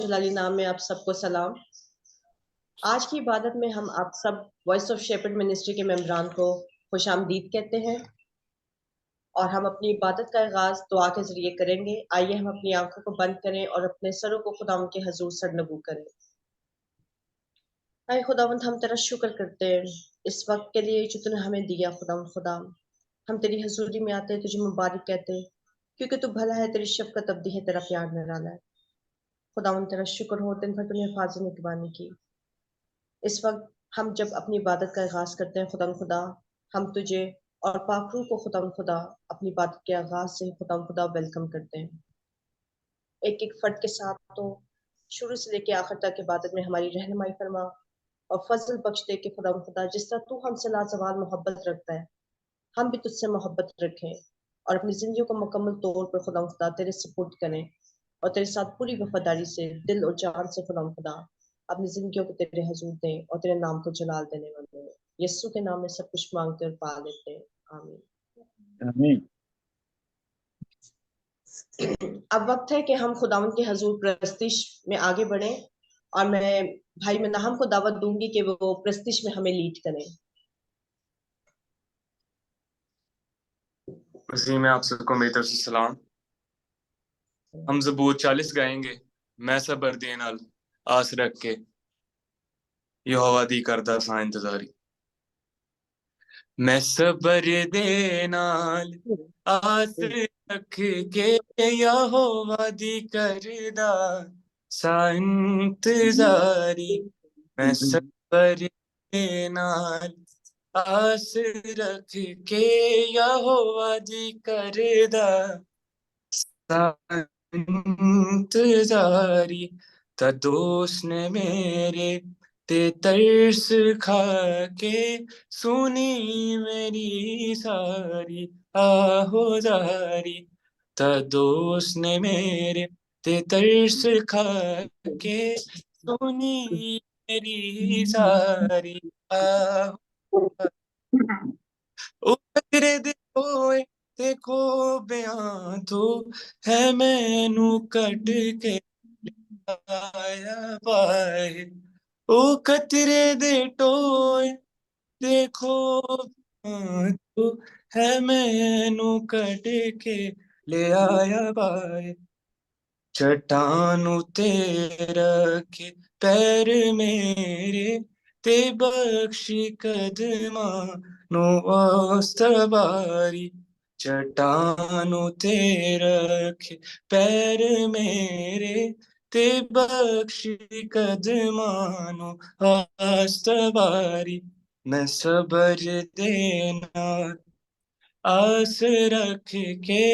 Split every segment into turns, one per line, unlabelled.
जलाली नाम में आप सबको सलाम। आज की इबादत में हम आप सब वॉइस ऑफ शेपर्ड मिनिस्ट्री के मेंबरान को खुशामदीद कहते हैं और हम अपनी इबादत का आगाज दुआ के जरिए करेंगे। आइए हम अपनी आंखों को बंद करें और अपने सरों को खुदावंद के हजूर सरनगू करें। हाय खुदावंद, हम तेरा शुक्र करते हैं इस वक्त के लिए जो तूने हमें दिया। खुदावंद खुदा, हम तेरी हजूरी में आते हैं, तुझे मुबारक कहते हैं क्योंकि तू भला है, तेरी शफकत अब्दी है, तेरा प्यार निराला है। खुदावंद तेरा शुक्र हो, दिन भर तूने हिफाजत निगरानी की। इस वक्त हम जब अपनी इबादत का आगाज करते हैं खुदा, हम तुझे और पाकरू को खुदा अपनी इबादत के आगाज से खुदा वेलकम करते हैं। एक एक फर्द के साथ तो शुरू से लेके आखिर तक इबादत में हमारी रहनुमाई फरमा और फजल बख्श दे के खुदा, जिस तरह तू हमसे लाजवाल मोहब्बत रखता है, हम भी तुझसे मोहब्बत रखें और अपनी जिंदगी को मुकम्मल तौर पर खुदा तेरे सपोर्ट करें और तेरे साथ पूरी वफादारी से दिल और जान से खुदा अपनी जिंदगियों को तेरे हजूर दें और तेरे नाम को जलाल देने वाले हैं। यस्सु के नाम में सब कुछ मांगते और पा लेते हैं, आमीन।
आमीन।
अब वक्त है कि हम खुदावंद के हजूर प्रस्तिश में आगे बढ़ें और मैं भाई मनाहम को दावत दूंगी कि वो प्रस्तिश में हमें लीड करें।
मसीह में आप सबको मेरी तरफ से सलाम। हम ज़बूर 40 गाएंगे। मैं सबर दे नाल आस रख के यहोवा दी करदा सा इंतजारी। मैं सबर दे नाल आस रख के यहोवा दी करदा सा इंतजारी। मैं सबर दे नाल आस रख के यहोवा दी करदा इंतजारी। ता दोस्त ने मेरे ते तरस खा के सुनी मेरी सारी आहोजारी। ता दोस्त ने मेरे ते तरस खा के सुनी मेरी सारी आहोजारी। ओ तेरे दे होए देखो बयां तो है मैनू कट के आया पाए। ओ खतरे दे टोए देखो बयां तो है मैनू कट के ले आया पाए। चट्टान उते रखे पैर मेरे ते बख्शी कदमा नो वास्तबारी। चट्टान उते रखे पैर मेरे ते बख्शी कदमा नो वास्तबारी। मैं सबर देना आस रख के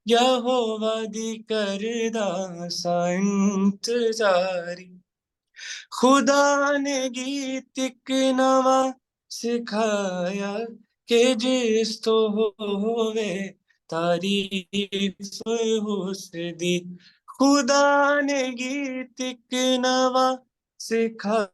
यहोवा दी करदा सा इंतजारी। खुदा ने गीत एक नवा सिखाया कि जिस तो होवे तारीफ उसदी। खुदा ने गीत एक नवा सिखाया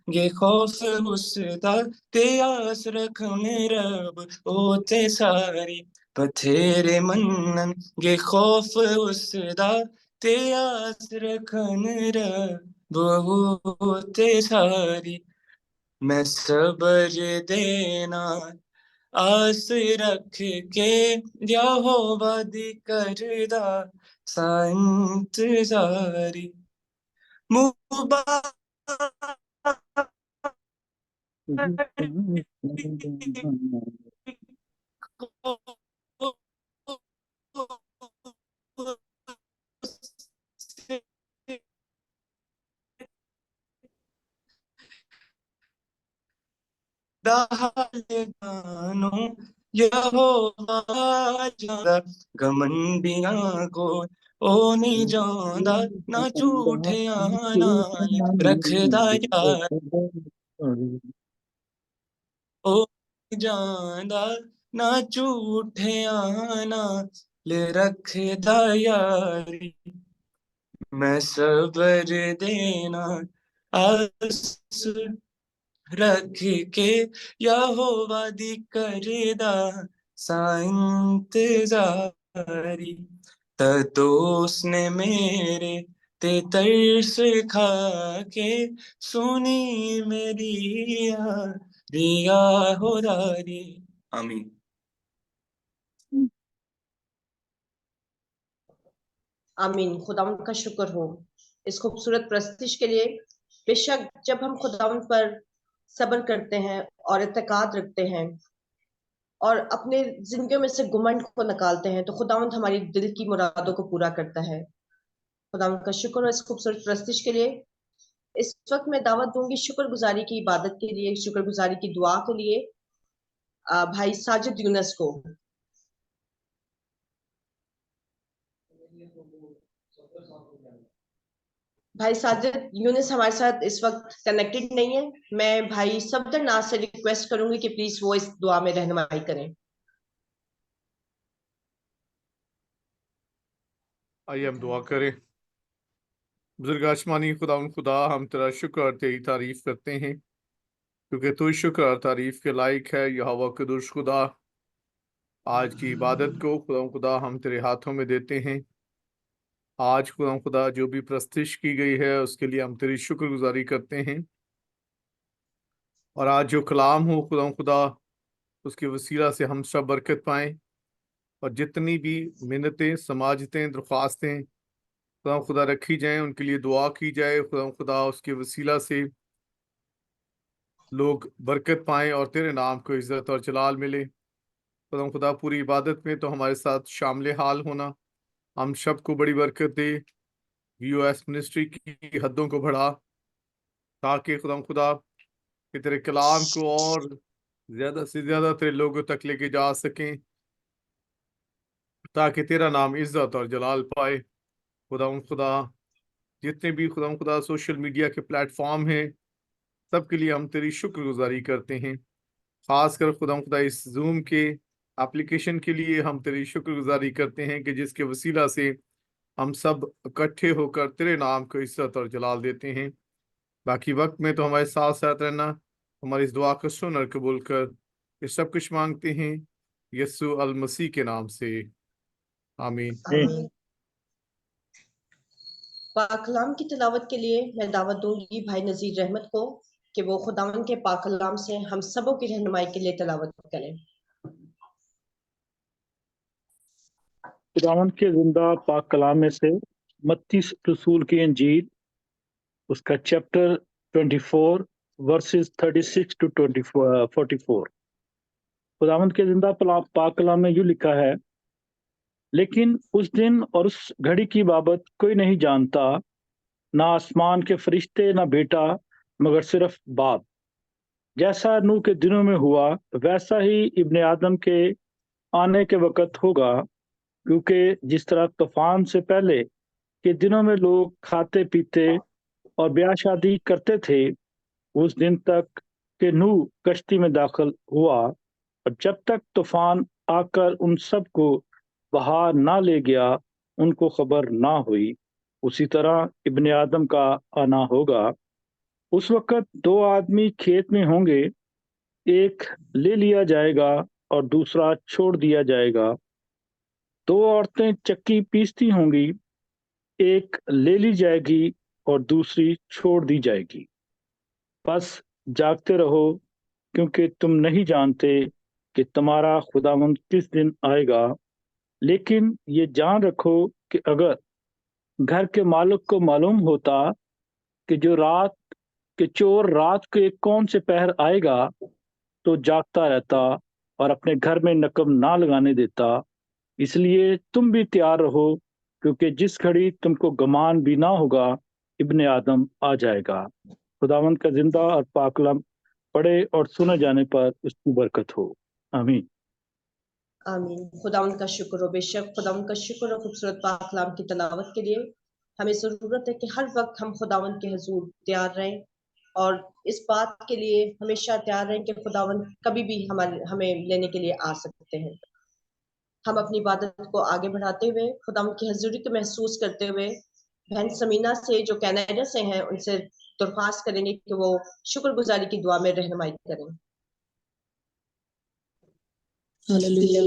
गे खौफ उसदा ते आस रखने रब ओते सारी। बथेरे मनन गे खौफ उसदा ते आस रखने रब ओते सारी। मैं सबर देना आस रख के यहोवा दी करदा सा इंतजारी। मुबारक दानो यहोवा जादा गमंडियां को ओ नहीं जांदा ना झूठियां नाल रखदा यार। ओ नहीं जांदा ना झूठियां नाल रखदा यारी। मैं सबर देना आस रख के यहोवा दी करदा सा इंतजारी तदोस ने मेरे ते तरस खा के सुनी मेरी रिया हो रारी। आमीन।
आमीन। खुदावंद का शुक्र हो इस खूबसूरत प्रस्तुति के लिए। बेशक जब हम खुदावंद पर सब्र करते हैं और इत्तेकाद रखते हैं और अपने जिंदगियों में से घमंड को निकालते हैं, तो खुदावंद हमारी दिल की मुरादों को पूरा करता है। खुदावंद का शुक्र हो इस खूबसूरत प्रस्तुति के लिए। इस वक्त मैं दावत दूंगी शुक्रगुजारी की इबादत के लिए, शुक्रगुजारी की दुआ के लिए भाई साजिद यूनस को। भाई साजिद यूनिस हमारे साथ इस वक्त कनेक्टेड नहीं है। मैं भाई सफदर नाज से रिक्वेस्ट करूंगी कि प्लीज वो इस दुआ में रहनुमाई करें।
आइए हम दुआ करें। बुजुर्ग आसमानी खुदा हम तेरा शुक्र और तेरी तारीफ करते हैं, क्योंकि तू शुक्र और तारीफ के लायक है। यहोवा कदूस खुदा, आज की इबादत को खुदा हम तेरे हाथों में देते हैं। आज खुदा जो भी प्रस्तुति की गई है उसके लिए हम तेरी शुक्रगुजारी करते हैं। और आज जो कलाम हो खुदा उसकी वसीला से हम सब बरकत पाएं, और जितनी भी मिन्नतें, समाजतें, दरख्वास्तें खुदा रखी जाएं उनके लिए दुआ की जाए। खुदा उसके वसीला से लोग बरकत पाएं और तेरे नाम को इज्जत और जलाल मिले। खुदा पूरी इबादत में तो हमारे साथ शामिल हाल होना, हम सब को बड़ी बरकत दे। यूएस मिनिस्ट्री की हदों को बढ़ा, ताकि खुदा कि तेरे कलाम को और ज्यादा से ज्यादा तेरे लोगों तक लेके जा सकें, ताकि तेरा नाम इज्जत और जलाल पाए। खुदा जितने भी खुदा सोशल मीडिया के प्लेटफॉर्म हैं, सबके लिए हम तेरी शुक्रगुजारी करते हैं। खास कर खुदा इस जूम के एप्लीकेशन के लिए हम तेरी शुक्रगुजारी करते हैं, कि जिसके वसीला से हम सब इकट्ठे होकर तेरे नाम को इज्जत और जलाल देते हैं। बाकी वक्त में तो हमारे साथ साथ रहना। हमारी इस दुआ को सुन और कबूल कर। ये सब कुछ मांगते हैं यस्सु अल मसीह के नाम से, आमीन।
आमीन। पाकलाम की तिलावत के लिए मैं दावत दूंगी भाई नजीर रहमत को कि वो खुदावन के पाकलाम से हम सबों की रहनुमाई के लिए तिलावत करें।
खुदावंद के जिंदा पाक कलाम में से मत्ती रसूल की इंजील, उसका चैप्टर 24 वर्सेस 36 टू 44। खुदावंद के जिंदा पाक कलाम में यूं लिखा है, लेकिन उस दिन और उस घड़ी की बाबत कोई नहीं जानता, ना आसमान के फरिश्ते ना बेटा, मगर सिर्फ बाप। जैसा नूह के दिनों में हुआ वैसा ही इब्ने आदम के आने के वक्त होगा। क्योंकि जिस तरह तूफान से पहले के दिनों में लोग खाते पीते और ब्याह शादी करते थे, उस दिन तक के नूह कश्ती में दाखिल हुआ, और जब तक तूफान आकर उन सब को बहा ना ले गया, उनको खबर ना हुई। उसी तरह इब्ने आदम का आना होगा। उस वक्त दो आदमी खेत में होंगे, एक ले लिया जाएगा और दूसरा छोड़ दिया जाएगा। दो औरतें चक्की पीसती होंगी, एक ले ली जाएगी और दूसरी छोड़ दी जाएगी। बस जागते रहो, क्योंकि तुम नहीं जानते कि तुम्हारा खुदावंद किस दिन आएगा। लेकिन ये जान रखो कि अगर घर के मालिक को मालूम होता कि चोर रात के कौन से पहर आएगा, तो जागता रहता और अपने घर में नकम ना लगाने देता। इसलिए तुम भी तैयार रहो, क्योंकि जिस घड़ी तुमको गमान भी ना होगा, इब्ने आदम आ जाएगा। खुदावंद का जिंदा और पाकलम पढ़े और सुने जाने पर उसकी बरकत हो, आमीन।
आमीन। खुदावंद का शुक्र हो, बेशक खुदावंद का शुक्र हो खूबसूरत पाकलाम की तिलावत के लिए। हमें जरूरत है कि हर वक्त हम खुदावंद के हुजूर तैयार रहें, और इस बात के लिए हमेशा तैयार रहें कि खुदावंद कभी भी हमें लेने के लिए आ सकते हैं। हम अपनी इबादत को आगे बढ़ाते हुए खुदावंद की हजूरी को महसूस करते हुए बहन समीना से, जो कनाडा से हैं, उनसे दरख्वास्त करेंगे कि वो शुक्रगुजारी की दुआ में रहनुमाई करें।
Hallelujah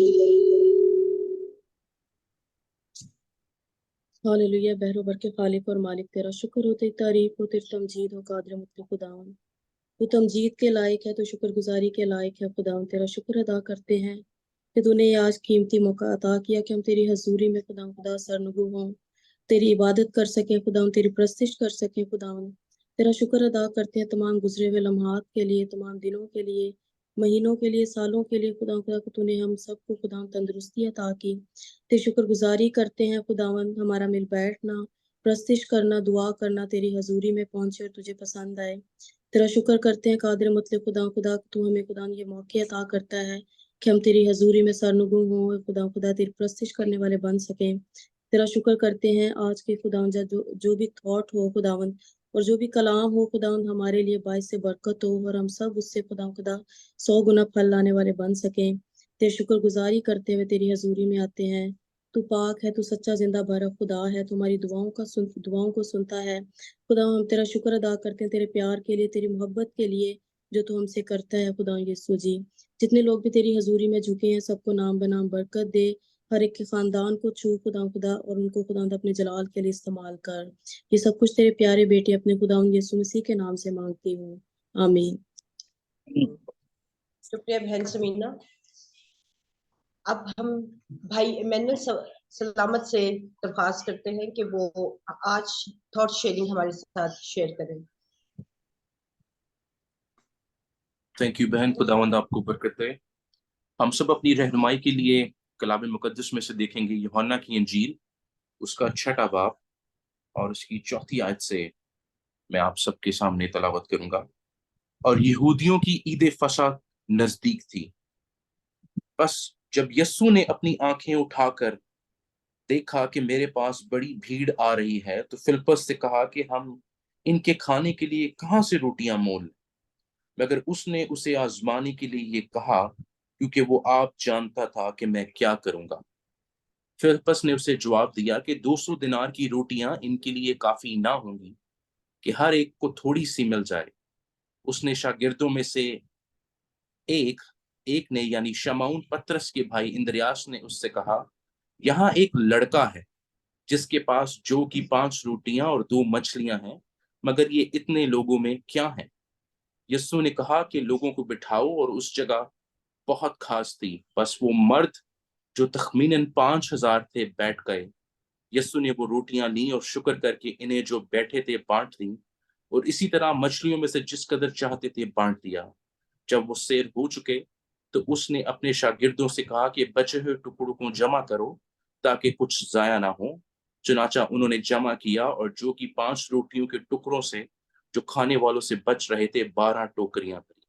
hallelujah. बहरो बर के खालिक और मालिक तेरा शुक्र हो, तेरी तारीफ हो, तेरी तमजीद हो कादिर मुतलक खुदावन। तू तमजीद के लायक है, तो शुक्रगुजारी के लायक है खुदावन। तेरा शुक्र अदा करते हैं कि तूने आज कीमती मौका अता किया कि हम तेरी हजूरी में खुदा सरनगू हों, तेरी इबादत कर सकें खुदावन, तेरी प्रस्तिश कर सकें खुदावन। तेरा शुक्र अदा करते हैं तमाम गुजरे हुए लम्हात के लिए, तमाम दिनों के लिए, महीनों के लिए, सालों के लिए खुदा को तूने हम सबको खुदा तंदुरुस्ती अता की। तेरी शुक्रगुजारी करते हैं खुदावन, हमारा मिल बैठना, प्रस्तिश करना, दुआ करना तेरी हजूरी में पहुंचे और तुझे पसंद आए। तेरा शुक्र करते हैं कादिर मतलब खुदा तू हमें खुदा ये मौके अता करता है कि हम तेरी हजूरी में सरनगू हों, खुदा तेरी प्रस्तिश करने वाले बन सकें। तेरा शुक्र करते हैं आज के खुदावन जो भी थॉट हो खुदावन और जो भी कलाम हो खुदावन हमारे लिए बाइस से बरकत हो और हम सब उससे खुदा 100 गुना फल लाने वाले बन सकें। तेरे शुक्रगुजारी करते हुए तेरी हजूरी में आते हैं। तू पाक है, तू सच्चा जिंदा भरा खुदा है, तुम्हारी दुआओं को सुनता है। खुदा हम तेरा शुक्र अदा करते हैं तेरे प्यार के लिए, तेरी मोहब्बत के लिए जो तू हमसे करता है खुदा यीशु जी। जितने लोग भी तेरी हजूरी में झुके हैं सबको नाम बनाम बरकत दे, हर एक के खानदान को छू खुदा और उनको खुदा अपने जलाल के लिए इस्तेमाल कर। ये सब कुछ तेरे प्यारे बेटे अपने खुदा यीशु मसीह के नाम से मांगती हूँ, आमीन।
शुक्रिया बहन समीना। अब हम भाई इमैनुअल सलामत से दरख्वास्त करते हैं कि वो आज थॉट शेयरिंग हमारे साथ शेयर करें।
थैंक यू बहन, खुदावंद आपको बरकत दे। हम सब अपनी रहनुमाई के लिए कलाम मुकद्दस में से देखेंगे यूहन्ना की इंजील, उसका 6वां बाब और उसकी 4थी आयत से मैं आप सबके सामने तलावत करूंगा। और यहूदियों की ईद फसह नजदीक थी। बस जब यस्सु ने अपनी आंखें उठाकर देखा कि मेरे पास बड़ी भीड़ आ रही है, तो फिलिप्पस से कहा कि हम इनके खाने के लिए कहाँ से रोटियां मोल लें? मगर उसने उसे आजमाने के लिए ये कहा क्योंकि वो आप जानता था कि मैं क्या करूंगा। फिलिप्पस ने उसे जवाब दिया कि 200 दिनार की रोटियां इनके लिए काफी ना होंगी कि हर एक को थोड़ी सी मिल जाए। उसने शागिर्दों में से एक ने यानी शमौन पतरस के भाई इंद्रियास ने उससे कहा, यहाँ एक लड़का है जिसके पास जो कि 5 रोटियां और 2 मछलियां हैं, मगर ये इतने लोगों में क्या है? यस्सु ने कहा कि लोगों को बिठाओ, और उस जगह बहुत खास थी। बस वो मर्द जो तखमीनन 5000 थे बैठ गए। यस्सु ने वो रोटियां ली और शुक्र करके इन्हें जो बैठे थे बांट दी, और इसी तरह मछलियों में से जिस कदर चाहते थे बांट दिया। जब वो सैर हो चुके तो उसने अपने शागिर्दों से कहा कि बचे हुए टुकड़ों को जमा करो ताकि कुछ जाया ना हो। चुनाचा उन्होंने जमा किया, और जो कि 5 रोटियों के टुकड़ों से जो खाने वालों से बच रहे थे 12 टोकरियां भरी।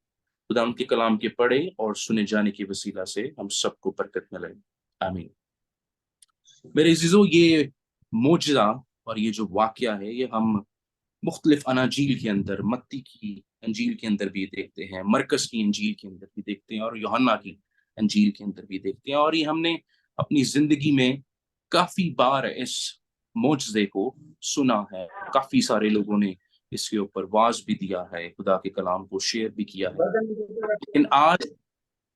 खुदा उनके कलाम के पढ़े और सुने जाने की वसीला से हम सबको बरकत मिले, आमीन। मेरे अजीजों, ये मोजज़ा और ये जो वाकया है ये हम मुख्तलिफ अनाजील के अंदर, मत्ती की अंजील के अंदर भी देखते हैं, मरकस की अंजील के अंदर भी देखते हैं, और यूहन्ना की अंजील के अंदर भी देखते हैं। और ये हमने अपनी जिंदगी में काफी बार इस मोजज़े को सुना है। काफी सारे लोगों ने इसके ऊपर वाज भी दिया है, खुदा के कलाम को शेयर भी किया है। लेकिन आज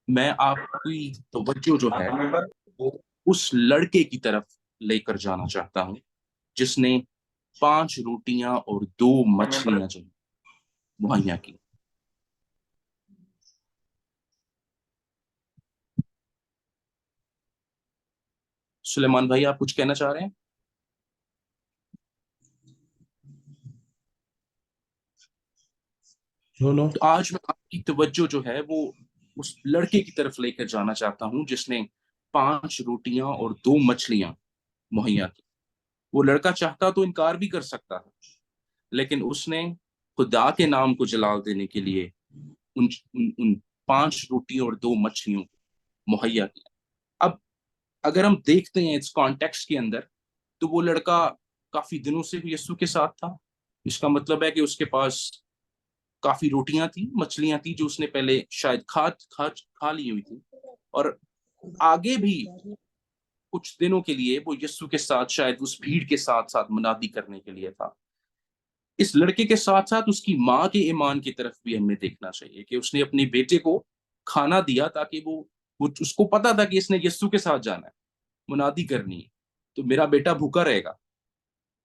मैं आपकी तवज्जो जो है वो उस लड़के की तरफ लेकर जाना चाहता हूँ जिसने 5 रोटियां और 2 मछलियां जो मुहैया की। सुलेमान भाई, आप कुछ कहना चाह रहे हैं? तो आज मैं आपकी तवज्जो जो है वो उस लड़के की तरफ लेकर जाना चाहता हूं जिसने 5 रोटियां और 2 मछलियां मुहैया की। वो लड़का चाहता तो इनकार भी कर सकता है, लेकिन उसने खुदा के नाम को जलाल देने के लिए उन 5 रोटियों और 2 मछलियों को मुहैया किया। अब अगर हम देखते हैं इस कॉन्टेक्स्ट के अंदर, तो वो लड़का काफी दिनों से यीशु के साथ था। इसका मतलब है कि उसके पास काफी रोटियां थी, मछलियां थी जो उसने पहले शायद खा ली हुई थी, और आगे भी कुछ दिनों के लिए वो यीशु के साथ शायद उस भीड़ के साथ साथ मुनादी करने के लिए था। اس لڑکے کے ساتھ ساتھ اس کی ماں کے ایمان کی طرف بھی ہمیں دیکھنا چاہیے کہ اس نے اپنے بیٹے کو کھانا دیا تاکہ وہ اس کو پتا تھا کہ اس نے یسوع کے ساتھ جانا ہے, منادی کرنی ہے, تو میرا بیٹا بھوکا رہے گا.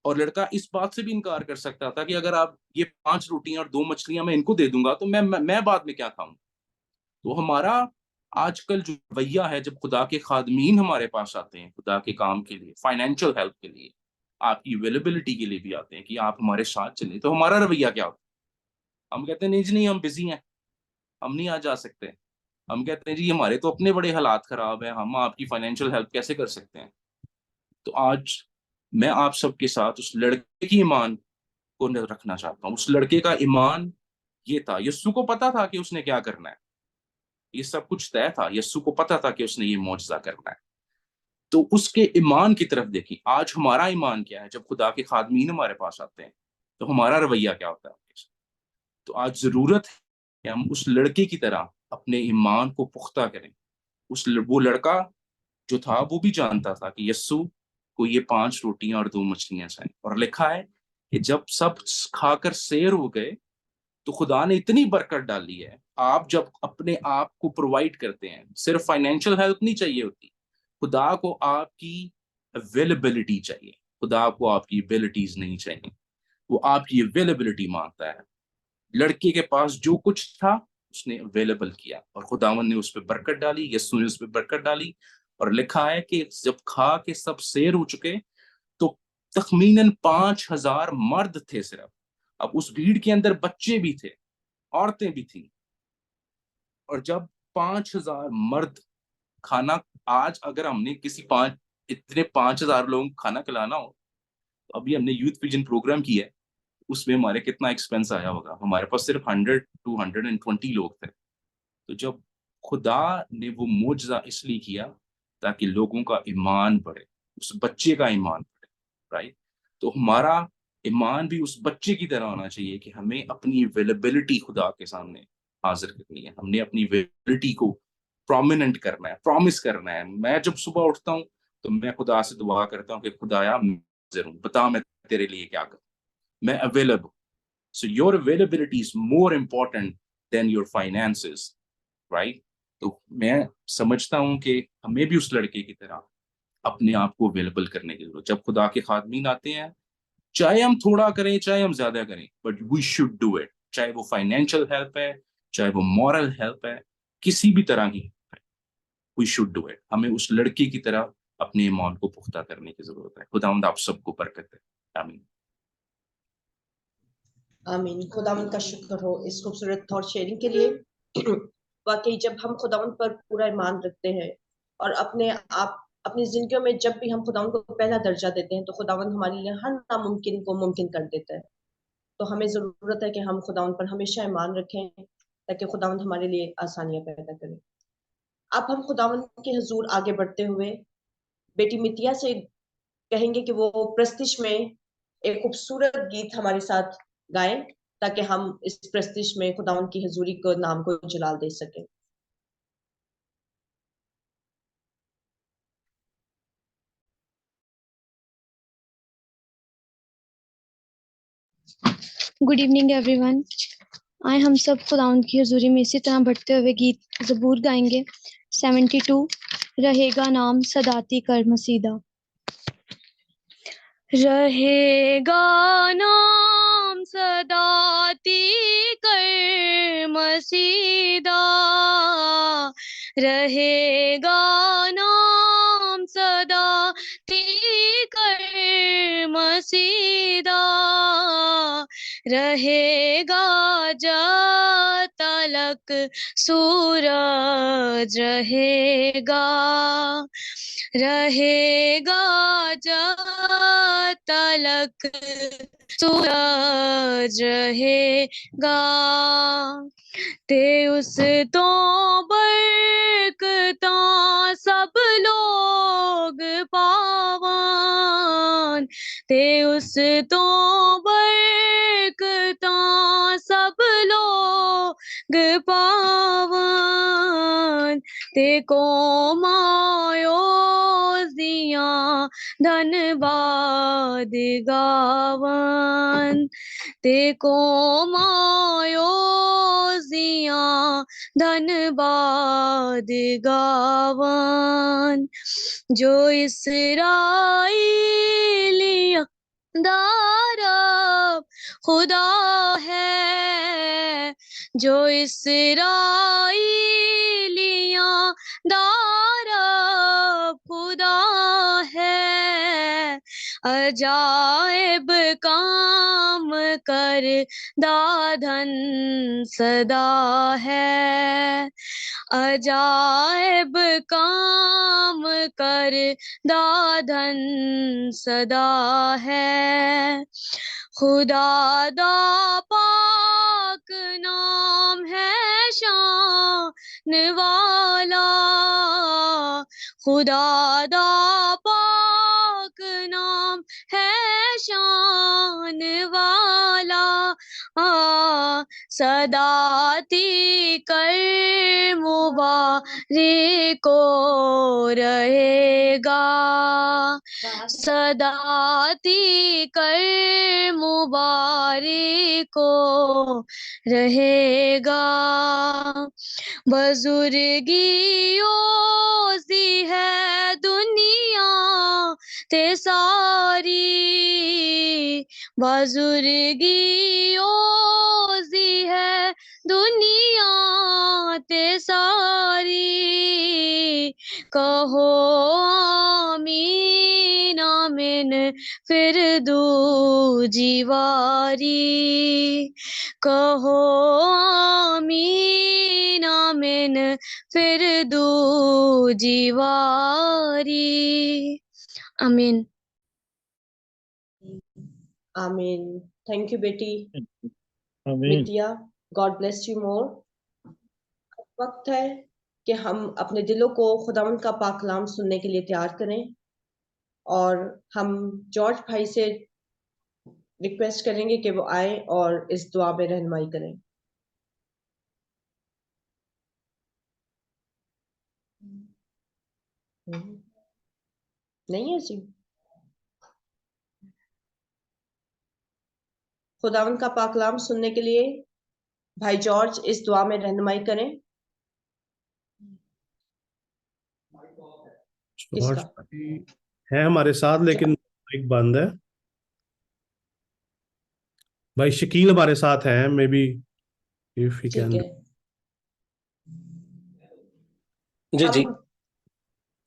اور لڑکا اس بات سے بھی انکار کر سکتا تھا کہ اگر آپ یہ 5 روٹیاں اور 2 مچھلیاں میں ان کو دے دوں گا تو میں بعد میں کیا کھاؤں. تو ہمارا آج کل جو رویہ ہے, جب خدا کے خادمین ہمارے پاس آتے ہیں خدا کے کام کے لیے, فائنینشیل ہیلپ کے لیے, آپ کی اویلیبلٹی کے لیے بھی آتے ہیں کہ آپ ہمارے ساتھ چلیں, تو ہمارا رویہ کیا ہوتا ہے؟ ہم کہتے ہیں نہیں جی نہیں, ہم بزی ہیں, ہم نہیں آ جا سکتے. ہم کہتے ہیں جی ہمارے تو اپنے بڑے حالات خراب ہیں, ہم آپ کی فائنینشیل ہیلپ کیسے کر سکتے ہیں. تو آج میں آپ سب کے ساتھ اس لڑکے کی ایمان کو رکھنا چاہتا ہوں. اس لڑکے کا ایمان یہ تھا, یسوع کو پتا تھا کہ اس نے کیا کرنا ہے, یہ سب کچھ طے تھا, یسوع کو پتا تھا کہ اس نے یہ معجزہ کرنا ہے. تو اس کے ایمان کی طرف دیکھیں. آج ہمارا ایمان کیا ہے؟ جب خدا کے خادمین ہمارے پاس آتے ہیں تو ہمارا رویہ کیا ہوتا ہے؟ تو آج ضرورت ہے کہ ہم اس لڑکے کی طرح اپنے ایمان کو پختہ کریں. وہ لڑکا جو تھا وہ بھی جانتا تھا کہ یسوع کو یہ 5 روٹیاں اور 2 مچھلیاں چاہیے, اور لکھا ہے کہ جب سب کھا کر سیر ہو گئے تو خدا نے اتنی برکت ڈالی ہے. آپ جب اپنے آپ کو پرووائڈ کرتے ہیں, صرف فائنینشیل ہیلپ نہیں چاہیے ہوتی, خدا کو آپ کی اویلیبلٹی چاہیے. خدا کو آپ کی ایبلٹیز نہیں چاہیے, وہ آپ کی اویلیبلٹی مانگتا ہے. لڑکے کے پاس جو کچھ تھا اس نے اویلیبل کیا, اور خداوند نے اس پہ برکت ڈالی, یسوع نے اس پہ برکت ڈالی. اور لکھا ہے کہ جب کھا کے سب سیر ہو چکے تو تخمیناً 5000 مرد تھے صرف. اب اس بھیڑ کے اندر بچے بھی تھے, عورتیں بھی تھیں, اور جب 5000 مرد کھانا, آج اگر ہم نے کسی 5000 لوگوں کو کھانا کھلانا ہو, تو ابھی ہم نے یوتھ ویژن پروگرام کیا ہے, اس میں ہمارے کتنا ایکسپینس آیا ہوگا. ہمارے پاس صرف 100 to 120 لوگ تھے. تو جب خدا نے وہ معجزہ اس لیے کیا تاکہ لوگوں کا ایمان بڑھے, اس بچے کا ایمان بڑھے, رائٹ. تو ہمارا ایمان بھی اس بچے کی طرح ہونا چاہیے کہ ہمیں اپنی اویلیبلٹی خدا کے سامنے حاضر کرنی ہے. ہم نے اپنی اویلیبلٹی کو پرومیننٹ کرنا ہے, پرومس کرنا ہے. میں جب صبح اٹھتا ہوں تو میں خدا سے دعا کرتا ہوں کہ خدایا میں حاضر ہوں, بتا میں تیرے لیے کیا کروں, میں available. So your availability is more important than your finances, right? تو میں سمجھتا ہوں کہ ہمیں بھی اس لڑکے کی طرح اپنے آپ کو اویلیبل کرنے کی ضرورت. جب خدا کے خادمین آتے ہیں, چاہے ہم تھوڑا کریں چاہے ہم زیادہ کریں, but we should do it. چاہے وہ فائنینشیل ہیلپ ہے, چاہے وہ مورل ہیلپ ہے, کسی بھی طرح کی, وی شوڈ ڈو اٹ. ہمیں اس لڑکے کی طرح اپنے ایمان کو پختہ کرنے کی ضرورت ہے. خداوند آپ سب کو برکت دے. آمین.
آمین. خداوند کا شکر ہو اس خوبصورت تھاٹ شیئرنگ کے لیے. واقعی جب ہم خداوند پر پورا ایمان رکھتے ہیں اور اپنی زندگیوں میں جب بھی ہم خداوند کو پہلا درجہ دیتے ہیں تو خداوند ہمارے لیے ہر ناممکن کو ممکن کر دیتا ہے. تو ہمیں ضرورت ہے کہ ہم خداوند پر ہمیشہ ایمان رکھیں تاکہ خداوند ہمارے لیے آسانیاں پیدا کرے. اب ہم خداوند کے حضور آگے بڑھتے ہوئے بیٹی متیا سے کہیں گے کہ وہ پرستش میں ایک خوبصورت گیت ہمارے ساتھ گائیں تاکہ ہم اس پرستش میں خداوند کی حضوری کو نام کو جلال دے سکیں.
Good evening every one. آئے ہم سب خداوند کی حضوری میں اسی طرح بڑھتے ہوئے گیت زبور گائیں گے. 72 رہے گا نام صداتی کر مسیدہ. رہے گا نام صداتی کر مسیدہ, رہے گا نام صداتی کر مسیدہ, رہے گا جب تلک سورج رہے گا, رہے گا جب تلک سورج رہے گا. تے اس تو برکتا سب لوگ پاون, تے اس تو برکتا سب لوگ پاون, تے کو مایو जियां धनबाद गावन ते को मायो जियां धनबाद गावन जो इसराइलिया दारा खुदा है जो इसराइलिया दारा खुदा है अजायब काम कर दाधन सदा है अजायब काम कर दाधन सदा है खुदा दा पाक नाम है शान वाला खुदा दा पाक नाम है शान वाला सदाती कर मुबारको रहेगा सदाती कर मुबारको रहेगा बुजुर्गी ओसी है दुनिया ते सारी बुजुर्गी ओसी है दुनिया ते सारी कहो आमीन आमीन फिर दू जीवारी कहो आमीन आमीन फिर दू जीवारी आमीन
आमीन। थैंक यू बेटी
आमीन।
मितिया, गॉड ब्लेस यू मोर। वक्त है कि हम अपने दिलों को खुदावंद का पाक कलाम सुनने के लिए तैयार करें और हम जॉर्ज भाई से रिक्वेस्ट करेंगे कि वो आए और इस दुआ में रहनुमाई करें। नहीं है जी। खुदावंद का पाक कलाम सुनने के लिए भाई जॉर्ज इस दुआ में रहनुमाई करें।
जॉर्ज
किसका?
है हमारे साथ लेकिन माइक बंद है। भाई शकील हमारे साथ हैं, मे बी इफ ही
ठीक
कैन।
है,
जी जी
हम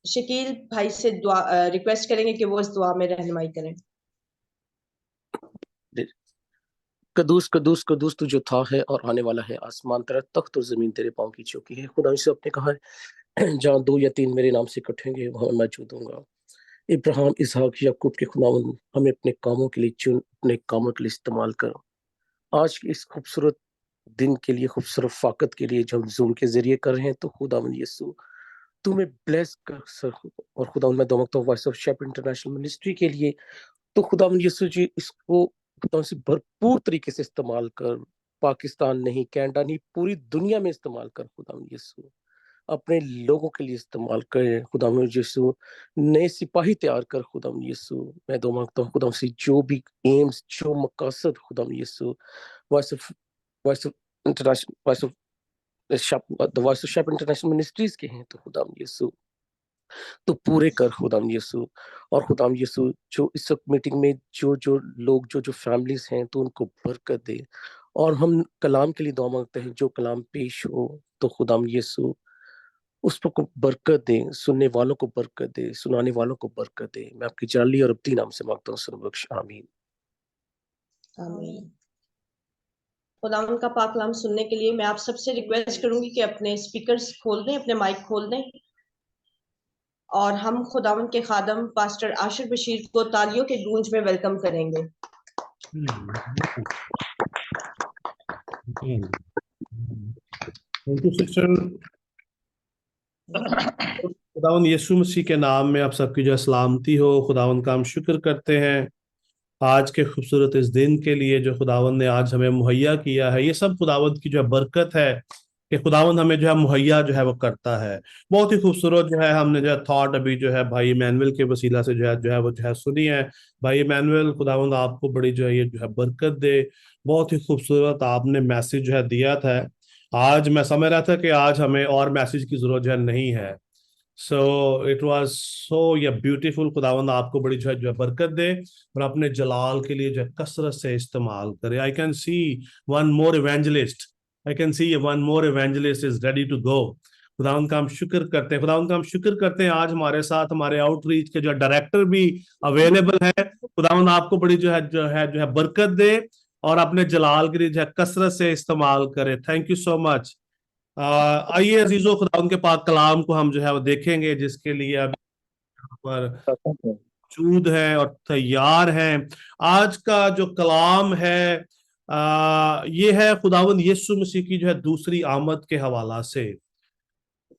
शकील भाई से दुआ रिक्वेस्ट करेंगे कि वो इस दुआ में रहनुमाई करें।
कदूस कदूस कदूस तू जो था है और आने वाला है, आसमान तेरा तख्त और जमीन तेरे पांव की चौकी है। खुदा से अपने कहा है जहाँ 2 या 3 मेरे नाम से इकट्ठे होंगे वहां मैं मौजूद हूँगा। इब्राहिम इसहाक याकूब के खुदावंद हमें अपने कामों के लिए चुन, अपने कामों के लिए इस्तेमाल कर। आज के इस खूबसूरत दिन के लिए, खूबसूरत फाकत के लिए जो हम जूम के जरिए कर रहे हैं, तो खुदावंद यीशु तुम्हें ब्लेस कर सको। और खुदावंद मैं दुआ मांगता हूँ voice of shape international ministry के लिए, तो खुदावंद यीशु जी इसको खुदावंद से भरपूर तरीके से इस्तेमाल कर। पाकिस्तान नहीं, कनाडा नहीं, पूरी दुनिया में इस्तेमाल कर। खुदावंद यीशु अपने लोगों के लिए इस्तेमाल कर। खुदावंद यीशु नए सिपाही तैयार कर। खुदावंद यीशु मैं दुआ मांगता हूँ खुदावंद से जो भी एम्स, जो मकसद खुदावंद यीशु voice of international voice of shape international ministries के हैं, तो खुदावंद यीशु तो पूरे कर खुदावंद यीशु। और खुदावंद यीशु जो इस वक्त मीटिंग में जो लोग जो फैमिलीज हैं, तो उनको बरकत दे। और हम कलाम के लिए दुआ मांगते हैं, जो कलाम पेश हो तो खुदावंद यीशु उस पर को बरकत दे, सुनने वालों को बरकत दे, सुनाने वालों को बरकत दे। मैं आपकी जाली और अब्दी नाम से मांगता हूँ, सुन बख्श। आमीन
आमीन। खुदावंद का पाक कलाम सुनने के लिए मैं आप सबसे रिक्वेस्ट करूंगी कि अपने स्पीकर्स खोल दें, अपने माइक खोल दें और हम खुदावंद के खादम पास्टर आशिर बशीर को तालियों के गूंज में वेलकम करेंगे।
Thank you sister. खुदावंद यीशु मसीह के नाम में आप सबकी जो सलामती हो। खुदावंद का हम शुक्र करते हैं आज के खूबसूरत इस दिन के लिए जो खुदावंद ने आज हमें मुहैया किया है। ये सब खुदावंद की जो बरकत है, कि खुदावंद हमें जो है मुहैया जो है वो करता है। बहुत ही खूबसूरत जो है हमने जो है थॉट अभी जो है भाई इमैनुअल के वसीला से जो है सुनी है। भाई इमैनुअल, खुदावंद आपको बड़ी जो है ये जो है बरकत दे। बहुत ही खूबसूरत आपने मैसेज जो है दिया था। आज मैं समझ रहा था कि आज हमें और मैसेज की जरूरत जो है नहीं है। सो इट वाज सो या ब्यूटीफुल। खुदावंद आपको बड़ी जो है बरकत दे और अपने जलाल के लिए जो है कसरत से इस्तेमाल करे। I can see one more evangelist, I can see one more evangelist is ready to go. खुदावंद का हम शुक्र करते हैं, खुदावंद का हम शुक्र करते हैं। आज हमारे साथ हमारे आउटरीच के जो डायरेक्टर भी अवेलेबल है। खुदावंद आपको बड़ी जो है बरकत दे और अपने जलाल के लिए जो है कसरत से इस्तेमाल करे। Thank you so much. आइए अजीजों, खुदा उनके पाक कलाम को हम जो है वो देखेंगे, जिसके लिए अभी यहाँ पर मौजूद है और तैयार हैं। आज का जो कलाम है ये है खुदावंद यीशु मसीह की जो है दूसरी आमद के हवाला से।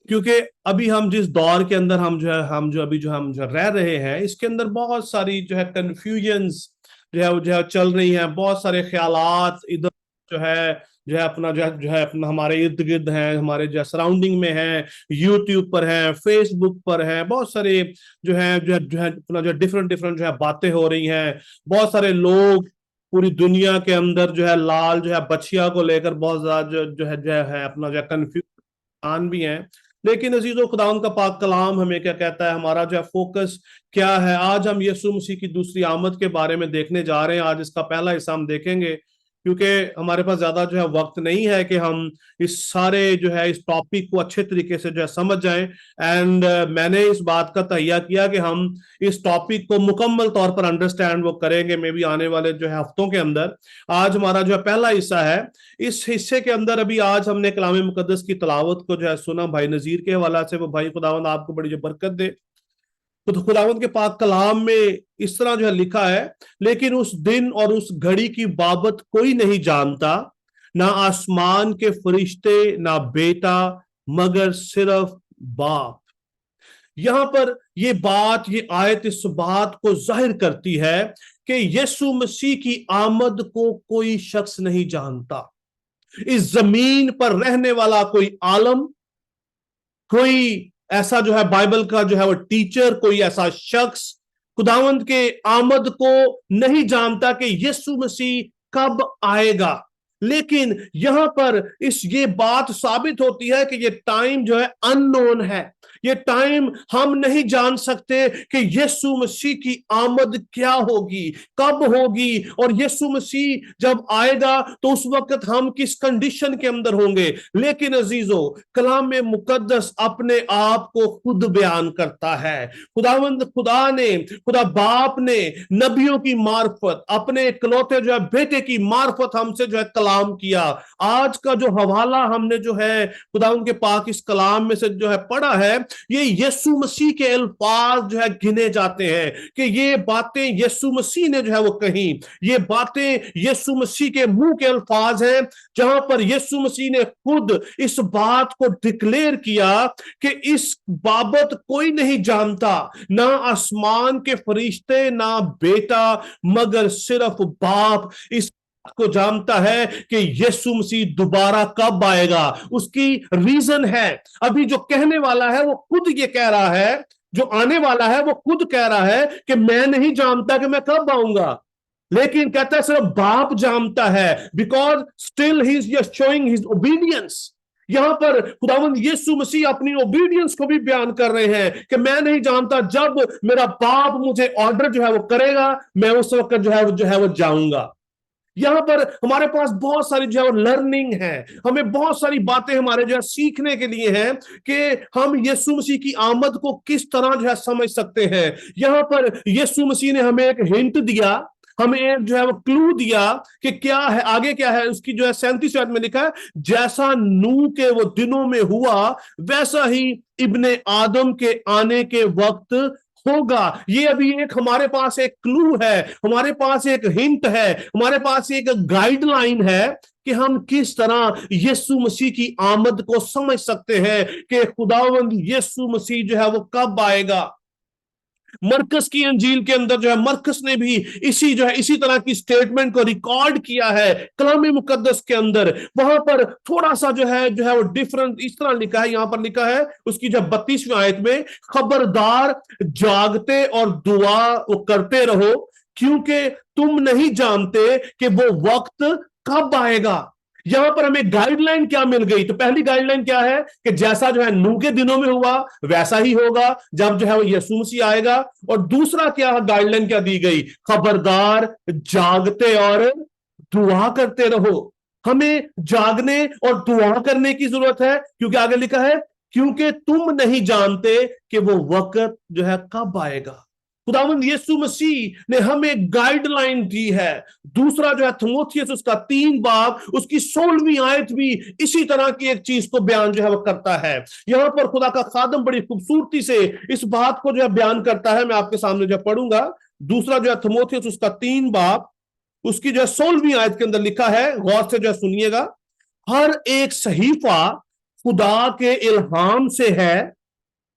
क्योंकि अभी हम जिस दौर के अंदर हम जो रह रहे हैं, इसके अंदर बहुत सारी जो है कंफ्यूजन्स जो है चल रही हैं। बहुत सारे ख्यालात इधर जो है अपना हमारे इर्द गिर्द हैं, हमारे जो सराउंडिंग में है, यूट्यूब पर है, फेसबुक पर है। बहुत सारे जो है अपना जो डिफरेंट जो है बातें हो रही हैं। बहुत सारे लोग पूरी दुनिया के अंदर जो है लाल जो है बछिया को लेकर बहुत ज्यादा जो है अपना जो है कंफ्यूजन भी हैं। लेकिन अजीजों, खुदावंद का पाक कलाम हमें क्या कहता है, हमारा जो है फोकस क्या है। आज हम यीशु मसीह की दूसरी आमद के बारे में देखने जा रहे हैं। आज इसका पहला हिस्सा हम देखेंगे, क्योंकि हमारे पास ज्यादा जो है वक्त नहीं है कि हम इस सारे जो है इस टॉपिक को अच्छे तरीके से जो है समझ जाएं। एंड मैंने इस बात का तैयार किया कि हम इस टॉपिक को मुकम्मल तौर पर अंडरस्टैंड वो करेंगे मे भी आने वाले जो है हफ्तों के अंदर। आज हमारा जो है पहला हिस्सा है। इस हिस्से के अंदर अभी आज हमने कलाम मुकद्दस की तिलावत को जो है सुना भाई नजीर के हवाला से। वो भाई खुदावंद आपको बड़ी जो बरकत दे। तो खुदावंद के पाक कलाम में इस तरह जो है लिखा है, लेकिन उस दिन और उस घड़ी की बाबत कोई नहीं जानता, ना आसमान के फरिश्ते, ना बेटा, मगर सिर्फ बाप। यहां पर ये आयत इस बात को जाहिर करती है कि यीशु मसीह की आमद को कोई शख्स नहीं जानता। इस जमीन पर रहने वाला कोई आलम, कोई ऐसा जो है बाइबल का जो है वो टीचर, कोई ऐसा शख्स खुदावंद के आमद को नहीं जानता कि यीशु मसीह कब आएगा। लेकिन यहां पर ये बात साबित होती है कि ये टाइम जो है अननोन है। ये टाइम हम नहीं जान सकते कि यीशु मसीह की आमद क्या होगी, कब होगी, और यीशु मसीह जब आएगा तो उस वक्त हम किस कंडीशन के अंदर होंगे। लेकिन अजीजों, कलाम में मुकद्दस अपने आप को खुद बयान करता है। खुदा बाप ने नबियों की मार्फत, अपने इकलौते जो है बेटे की मार्फत हमसे जो है कलाम किया। आज का जो हवाला हमने जो है खुदावंद के पाक इस कलाम में से जो है पढ़ा है, ये यीशु मसीह के अल्फाज जो है गिने जाते हैं कि ये बातें यीशु मसीह ने जो है वो कही। ये बातें यीशु मसीह के मुंह के अल्फाज हैं, जहां पर यीशु मसीह ने खुद इस बात को डिक्लेयर किया कि इस बाबत कोई नहीं जानता, ना आसमान के फरिश्ते, ना बेटा, मगर सिर्फ बाप इस को जानता है कि यीशु मसीह दोबारा कब आएगा। उसकी रीजन है, अभी जो कहने वाला है वो खुद ये कह रहा है, जो आने वाला है वो खुद कह रहा है कि मैं नहीं जानता कि मैं कब आऊंगा। लेकिन कहता है सिर्फ बाप जानता है, because still he is showing his obedience. यहां पर खुदावंद यीशु मसीह अपनी ओबीडियंस को भी बयान कर रहे हैं कि मैं नहीं जानता, जब मेरा बाप मुझे ऑर्डर जो है वो करेगा, मैं उस वक्त जो है वो जाऊंगा। यहां पर हमारे पास बहुत सारी जो है लर्निंग है, हमें बहुत सारी बातें हमारे जो है सीखने के लिए हैं कि हम यीशु मसीह की आमद को किस तरह जो है समझ सकते हैं। यहां पर यीशु मसीह ने हमें एक हिंट दिया, हमें एक जो है वो क्लू दिया कि क्या है आगे क्या है। उसकी जो है 37 आयत में लिखा है, जैसा नूह के वो दिनों में हुआ वैसा ही इब्ने आदम के आने के वक्त होगा। ये अभी एक हमारे पास एक क्लू है, हमारे पास एक हिंट है, हमारे पास एक गाइडलाइन है कि हम किस तरह यीशु मसीह की आमद को समझ सकते हैं कि खुदावंद यीशु मसीह जो है वो कब आएगा। मरकस की अंजील के अंदर जो है मरकस ने भी इसी तरह की स्टेटमेंट को रिकॉर्ड किया है कलाम मुकद्दस के अंदर। वहां पर थोड़ा सा जो है वो डिफरेंट इस तरह लिखा है, यहां पर लिखा है उसकी जो 32वीं आयत में, खबरदार जागते और दुआ करते रहो क्योंकि तुम नहीं जानते कि वो वक्त कब आएगा। यहां पर हमें गाइडलाइन क्या मिल गई? तो पहली गाइडलाइन क्या है कि जैसा जो है नूह के दिनों में हुआ वैसा ही होगा जब जो है वो यीशु मसीह आएगा। और दूसरा क्या गाइडलाइन क्या दी गई? खबरदार जागते और दुआ करते रहो। हमें जागने और दुआ करने की जरूरत है क्योंकि आगे लिखा है क्योंकि तुम नहीं जानते कि वो वक्त जो है कब आएगा। खुदावंद यीशु मसीह ने हमें गाइडलाइन दी है। दूसरा जो है थिमोथियुस उसका 3 बाब उसकी 16वीं आयत भी इसी तरह की एक चीज को बयान जो है वो करता है। यहां पर खुदा का खादम बड़ी खूबसूरती से इस बात को जो है बयान करता है। मैं आपके सामने जो पढ़ूंगा, दूसरा जो है थिमोथियुस उसका 3 बाब उसकी जो 16वीं आयत के अंदर लिखा है, गौर से जो सुनिएगा। हर एक सहीफा खुदा के इल्हाम से है,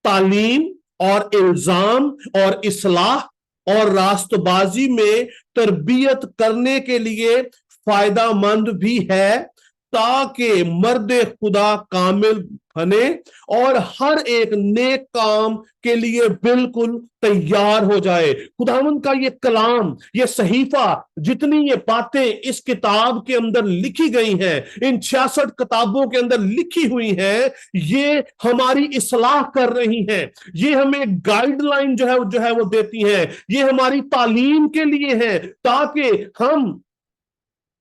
तालीम और इल्जाम और इस्लाह और रास्तबाजी में तरबियत करने के लिए फायदामंद भी है ताकि मर्द खुदा कामिल बने और हर एक नेक काम के लिए बिल्कुल तैयार हो जाए। खुदावंद का ये कलाम, ये सहीफा, जितनी ये बातें इस किताब के अंदर लिखी गई हैं, इन 66 किताबों के अंदर लिखी हुई हैं, ये हमारी इस्लाह कर रही हैं। ये हमें गाइडलाइन जो है वो देती हैं। ये हमारी तालीम के लिए है ताकि हम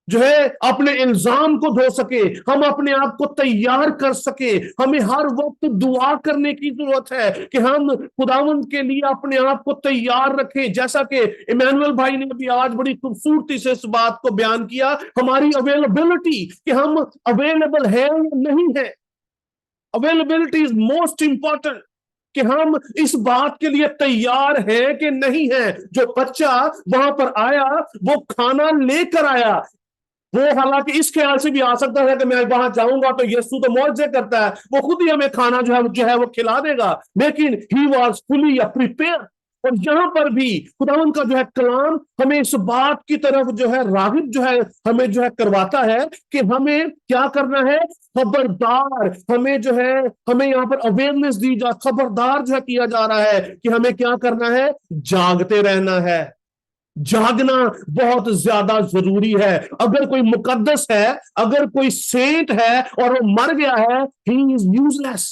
जो है अपने इल्जाम को धो सके, हम अपने आप को तैयार कर सके। हमें हर वक्त दुआ करने की जरूरत है कि हम खुदावंद के लिए अपने आप को तैयार रखें। जैसा कि इमैनुअल भाई ने भी आज बड़ी खूबसूरती से इस बात को बयान किया, हमारी अवेलेबिलिटी, कि हम अवेलेबल है या नहीं है। अवेलेबिलिटी इज मोस्ट इंपॉर्टेंट, कि हम इस बात के लिए तैयार हैं कि नहीं है। जो बच्चा वहां पर आया वो खाना लेकर आया, वो हालांकि इस ख्याल से भी आ सकता है कि मैं वहां जाऊंगा तो यीशु तो मौजज़े करता है, वो खुद ही हमें खाना जो है वो खिला देगा, लेकिन ही वाज फुली प्रिपेयर। और यहां पर भी खुदावंद का जो है कलाम हमें इस बात की तरफ जो है रागिब जो है हमें जो है करवाता है कि हमें क्या करना है। खबरदार, हमें जो है हमें यहाँ पर अवेयरनेस दी जा, खबरदार जो है किया जा रहा है कि हमें क्या करना है, जागते रहना है। जागना बहुत ज्यादा जरूरी है। अगर कोई मुकद्दस है, अगर कोई सेंट है और वो मर गया है, ही इज यूजलेस।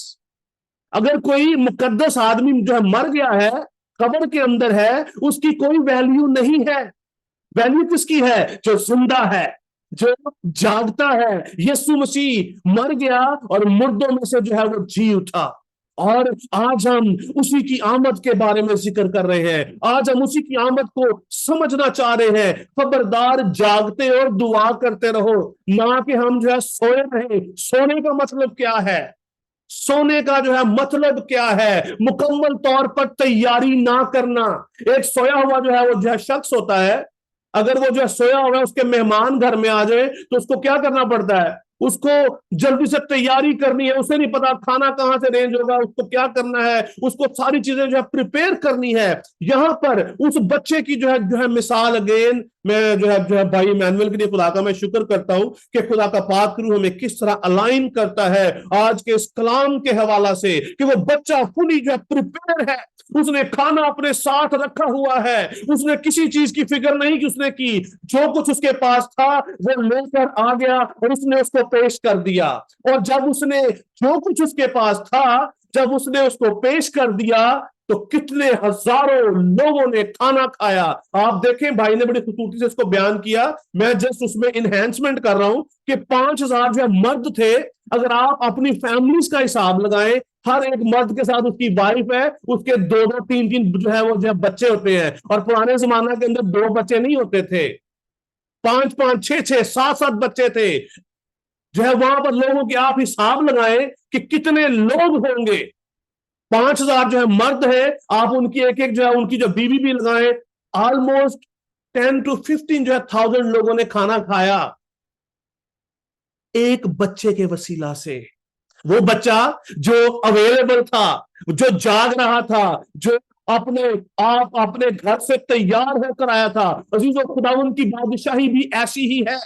अगर कोई मुकद्दस आदमी जो है मर गया है, कब्र के अंदर है, उसकी कोई वैल्यू नहीं है। वैल्यू किसकी है? जो जिंदा है, जो जागता है। यीशु मसीह मर गया और मुर्दों में से जो है वो जी उठा, और आज हम उसी की आमद के बारे में जिक्र कर रहे हैं। आज हम उसी की आमद को समझना चाह रहे हैं। खबरदार जागते और दुआ करते रहो, ना कि हम जो है सोए रहे। सोने का मतलब क्या है? सोने का जो है मतलब क्या है? मुकम्मल तौर पर तैयारी ना करना। एक सोया हुआ जो है वो जो है शख्स होता है, अगर वो जो है सोया हुआ है, उसके मेहमान घर में आ जाए तो उसको क्या करना पड़ता है? उसको जल्दी से तैयारी करनी है। उसे नहीं पता खाना कहां से रेंज होगा, उसको क्या करना है, उसको सारी चीजें जो है प्रिपेयर करनी है। यहां पर उस बच्चे की जो है मिसाल, अगेन मैं जो है भाई इमैनुअल के लिए खुदा का मैं शुक्र करता हूं कि खुदा का पाक रूह हमें किस तरह अलाइन करता है आज के इस कलाम के हवाला से, कि वो बच्चा फुली जो है प्रिपेयर है। उसने खाना अपने साथ रखा हुआ है, उसने किसी चीज की फिक्र नहीं कि उसने की, जो कुछ उसके पास था वो लेकर आ गया और उसने उसको पेश कर दिया। और जब उसने जो कुछ उसके पास था, जब उसने उसको पेश कर दिया, तो कितने हजारों लोगों ने खाना खाया। आप देखें, भाई ने बड़ी खूबसूरती से इसको बयान किया, मैं जस्ट उसमें इनहेंसमेंट कर रहा हूं कि 5000 जो मर्द थे। अगर आप अपनी फैमिलीज का हिसाब लगाएं, हर एक मर्द के साथ उसकी वाइफ है, उसके 2-2, 3-3 जो है वो जो बच्चे होते हैं। और पुराने जमाने के अंदर 2 बच्चे नहीं होते थे, 5-5, 6-6, 7-7 बच्चे थे। जो है वहां पर लोगों की आप हिसाब लगाएं कि कितने लोग होंगे। 5000 जो है मर्द है, आप उनकी एक एक जो है उनकी जो बीवी भी लगाएं, ऑलमोस्ट 10 to 15 जो है 1000 लोगों ने खाना खाया एक बच्चे के वसीला से। वो बच्चा जो अवेलेबल था, जो जाग रहा था, जो अपने आप अपने घर से तैयार होकर आया था। अजीजों, खुदावन की बादशाही भी ऐसी ही है।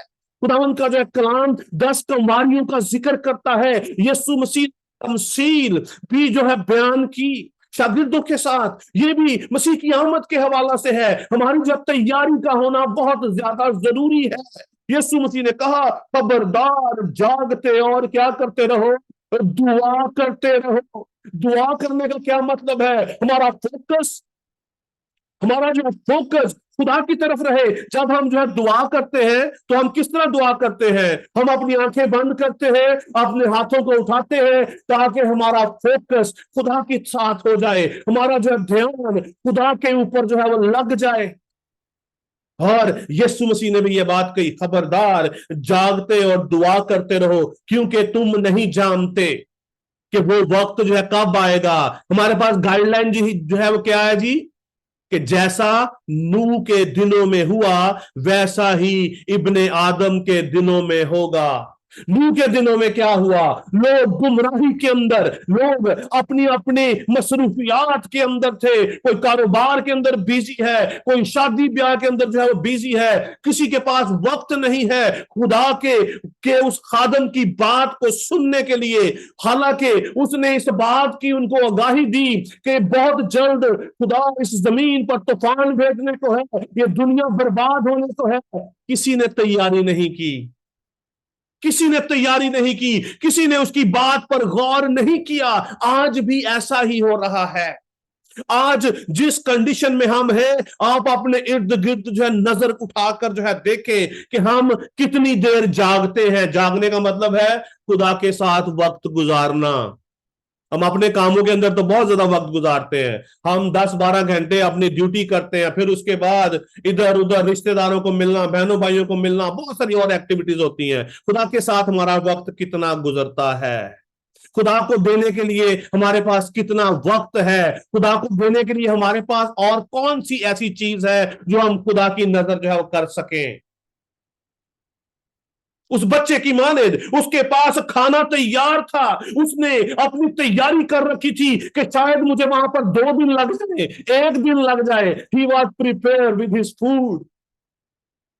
खुदावन का जो है कलाम 10 कंवारियों का जिक्र करता है। यीशु मसीह तमसील भी जो है बयान की शागिर्दों के साथ, ये भी मसीह की आमद के हवाला से है। हमारी जो तैयारी का होना बहुत ज्यादा जरूरी है। यीशु मसीह ने कहा, खबरदार जागते और क्या करते रहो, दुआ करते रहो। दुआ करने का क्या मतलब है? हमारा जो फोकस खुदा की तरफ रहे। जब हम जो है दुआ करते हैं तो हम किस तरह दुआ करते हैं? हम अपनी आंखें बंद करते हैं, अपने हाथों को उठाते हैं ताकि हमारा फोकस खुदा के साथ हो जाए, हमारा जो है ध्यान खुदा के ऊपर जो है वो लग जाए। और यीशु मसीह ने भी ये बात कही, खबरदार जागते और दुआ करते रहो, क्योंकि तुम नहीं जानते कि वो वक्त जो है कब आएगा। हमारे पास गाइडलाइन जो है वो क्या है जी? कि जैसा नूह के दिनों में हुआ वैसा ही इब्ने आदम के दिनों में होगा। नूह के दिनों में क्या हुआ? लोग गुमराही के अंदर, लोग अपनी अपनी मसरूफियात के अंदर थे। कोई कारोबार के अंदर बिजी है, कोई शादी ब्याह के अंदर जो है वो बिजी है, किसी के पास वक्त नहीं है खुदा के उस खादम की बात को सुनने के लिए। हालांकि उसने इस बात की उनको आगाही दी कि बहुत जल्द खुदा इस जमीन पर तूफान भेजने को है, ये दुनिया बर्बाद होने को है। किसी ने तैयारी नहीं की, किसी ने तैयारी नहीं की, किसी ने उसकी बात पर गौर नहीं किया। आज भी ऐसा ही हो रहा है। आज जिस कंडीशन में हम हैं, आप अपने इर्द गिर्द जो है नजर उठाकर जो है देखें कि हम कितनी देर जागते हैं। जागने का मतलब है खुदा के साथ वक्त गुजारना। हम अपने कामों के अंदर तो बहुत ज्यादा वक्त गुजारते हैं, हम 10-12 घंटे अपनी ड्यूटी करते हैं, फिर उसके बाद इधर उधर रिश्तेदारों को मिलना, बहनों भाइयों को मिलना, बहुत सारी और एक्टिविटीज होती हैं। खुदा के साथ हमारा वक्त कितना गुजरता है? खुदा को देने के लिए हमारे पास कितना वक्त है? खुदा को देने के लिए हमारे पास और कौन सी ऐसी चीज है जो हम खुदा की नजर जो है वो कर सकें? उस बच्चे की माँ ने, उसके पास खाना तैयार था, उसने अपनी तैयारी कर रखी थी कि शायद मुझे वहां पर 2 दिन लग जाए, 1 दिन लग जाए। He was prepared with his food।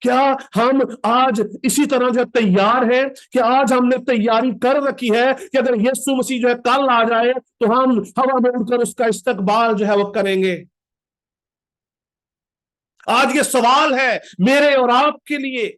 क्या हम आज इसी तरह जो तैयार है कि आज हमने तैयारी कर रखी है कि अगर यीशु मसीह जो है कल आ जाए तो हम हवा में उड़कर उसका इस्तकबाल जो है वो करेंगे? आज ये सवाल है मेरे और आपके लिए,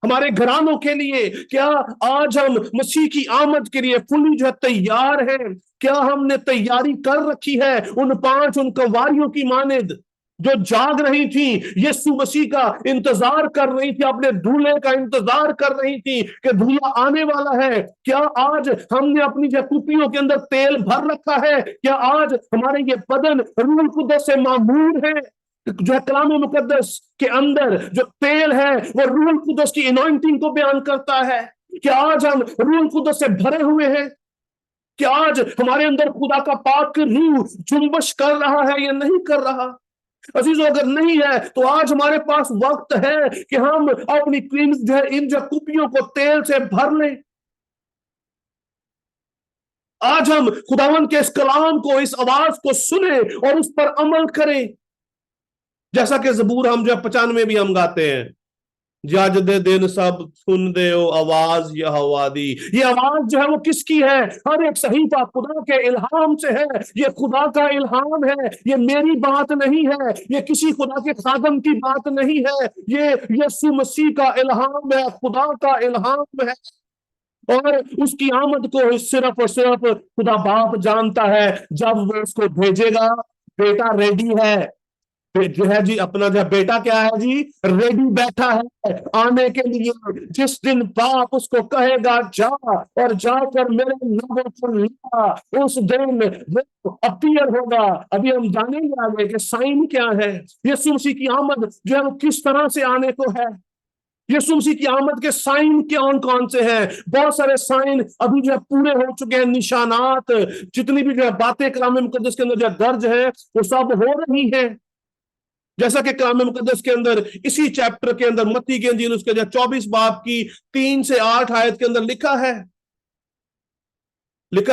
हमारे घरानों के लिए। क्या आज हम मसीह की आमद के लिए फुली जो है तैयार हैं? क्या हमने तैयारी कर रखी है उन कंवारियों की मानिंद जो जाग रही थी, यीशु मसीह का इंतजार कर रही थी, अपने दूल्हे का इंतजार कर रही थी कि दूल्हा आने वाला है? क्या आज हमने अपनी जो कुपियों के अंदर तेल भर रखा है? क्या आज हमारे ये बदन रूह कुद्दस से मामूर है? जो है कलाम मुकद्दस के अंदर जो तेल है वो रूह कुद्दस की अनॉइंटिंग को बयान करता है। क्या आज हम रूह कुद्दस से भरे हुए हैं? क्या आज हमारे अंदर खुदा का पाक रूह जुम्बश कर रहा है या नहीं कर रहा? अजीजों, अगर नहीं है तो आज हमारे पास वक्त है कि हम अपनी जो है इन जो कुपियों को तेल से भर लें। आज हम खुदावन के इस कलाम को, इस आवाज को सुने और उस पर अमल करें। जैसा कि ज़बूर हम जो 95 भी हम गाते हैं, जज दे दिन सब सुन दे ओ आवाज यहोवा दी। ये आवाज जो है वो किसकी है? हर एक सहीफा खुदा के इल्हाम से है। ये खुदा का इल्हाम है, ये मेरी बात नहीं है, ये किसी खुदा के खादम की बात नहीं है, ये यीशु मसीह का इल्हाम है, खुदा का इल्हाम है। और उसकी आमद को सिर्फ और सिर्फ खुदा बाप जानता है। जब वो उसको भेजेगा, बेटा रेडी है, जो है जी अपना जो बेटा क्या है जी, रेडी बैठा है आने के लिए। जिस दिन बाप उसको कहेगा जा और जाकर मेरे लोगों को ला, उस दिन वो अपीयर होगा। अभी हम जानेंगे आगे कि साइन क्या है, यीशु मसीह की आमद जो है वो किस तरह से आने को है। यीशु मसीह की आमद के साइन कौन कौन से हैं? बहुत सारे साइन अभी जो है पूरे हो चुके हैं। निशानात, जितनी भी जो है बातें कलाम मुकद्दस के अंदर जो दर्ज है वो सब हो रही है। जैसा कि कलाम मुकद्दस के अंदर इसी चैप्टर के अंदर मत्ती की इंजील उसके 24 बाब की 3 से 8 आयत के अंदर लिखा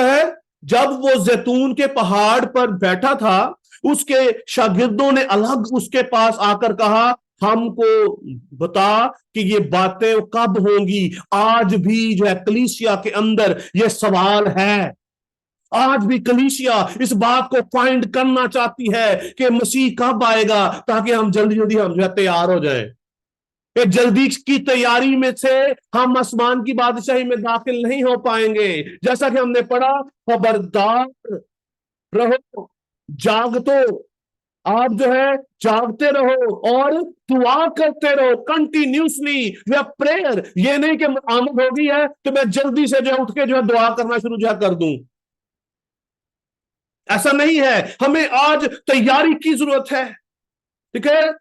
है जब वो जैतून के पहाड़ पर बैठा था उसके शागिर्दों ने अलग उसके पास आकर कहा, हमको बता कि ये बातें कब होंगी। आज भी जो है कलीसिया के अंदर ये सवाल है, आज भी कलीसिया इस बात को फाइंड करना चाहती है कि मसीह कब आएगा, ताकि हम जल्दी जल्दी हम जो है तैयार हो जाएं। कि जल्दी की तैयारी में से हम आसमान की बादशाही में दाखिल नहीं हो पाएंगे। जैसा कि हमने पढ़ा, खबरदार रहो, जागतो, आप जो है जागते रहो और दुआ करते रहो कंटिन्यूसली। प्रेयर, ये नहीं कि आमद हो गई है तो मैं जल्दी से जो है उठ के जो है दुआ करना शुरू जो है कर दूं, ऐसा नहीं है। हमें आज तैयारी की जरूरत है, ठीक है।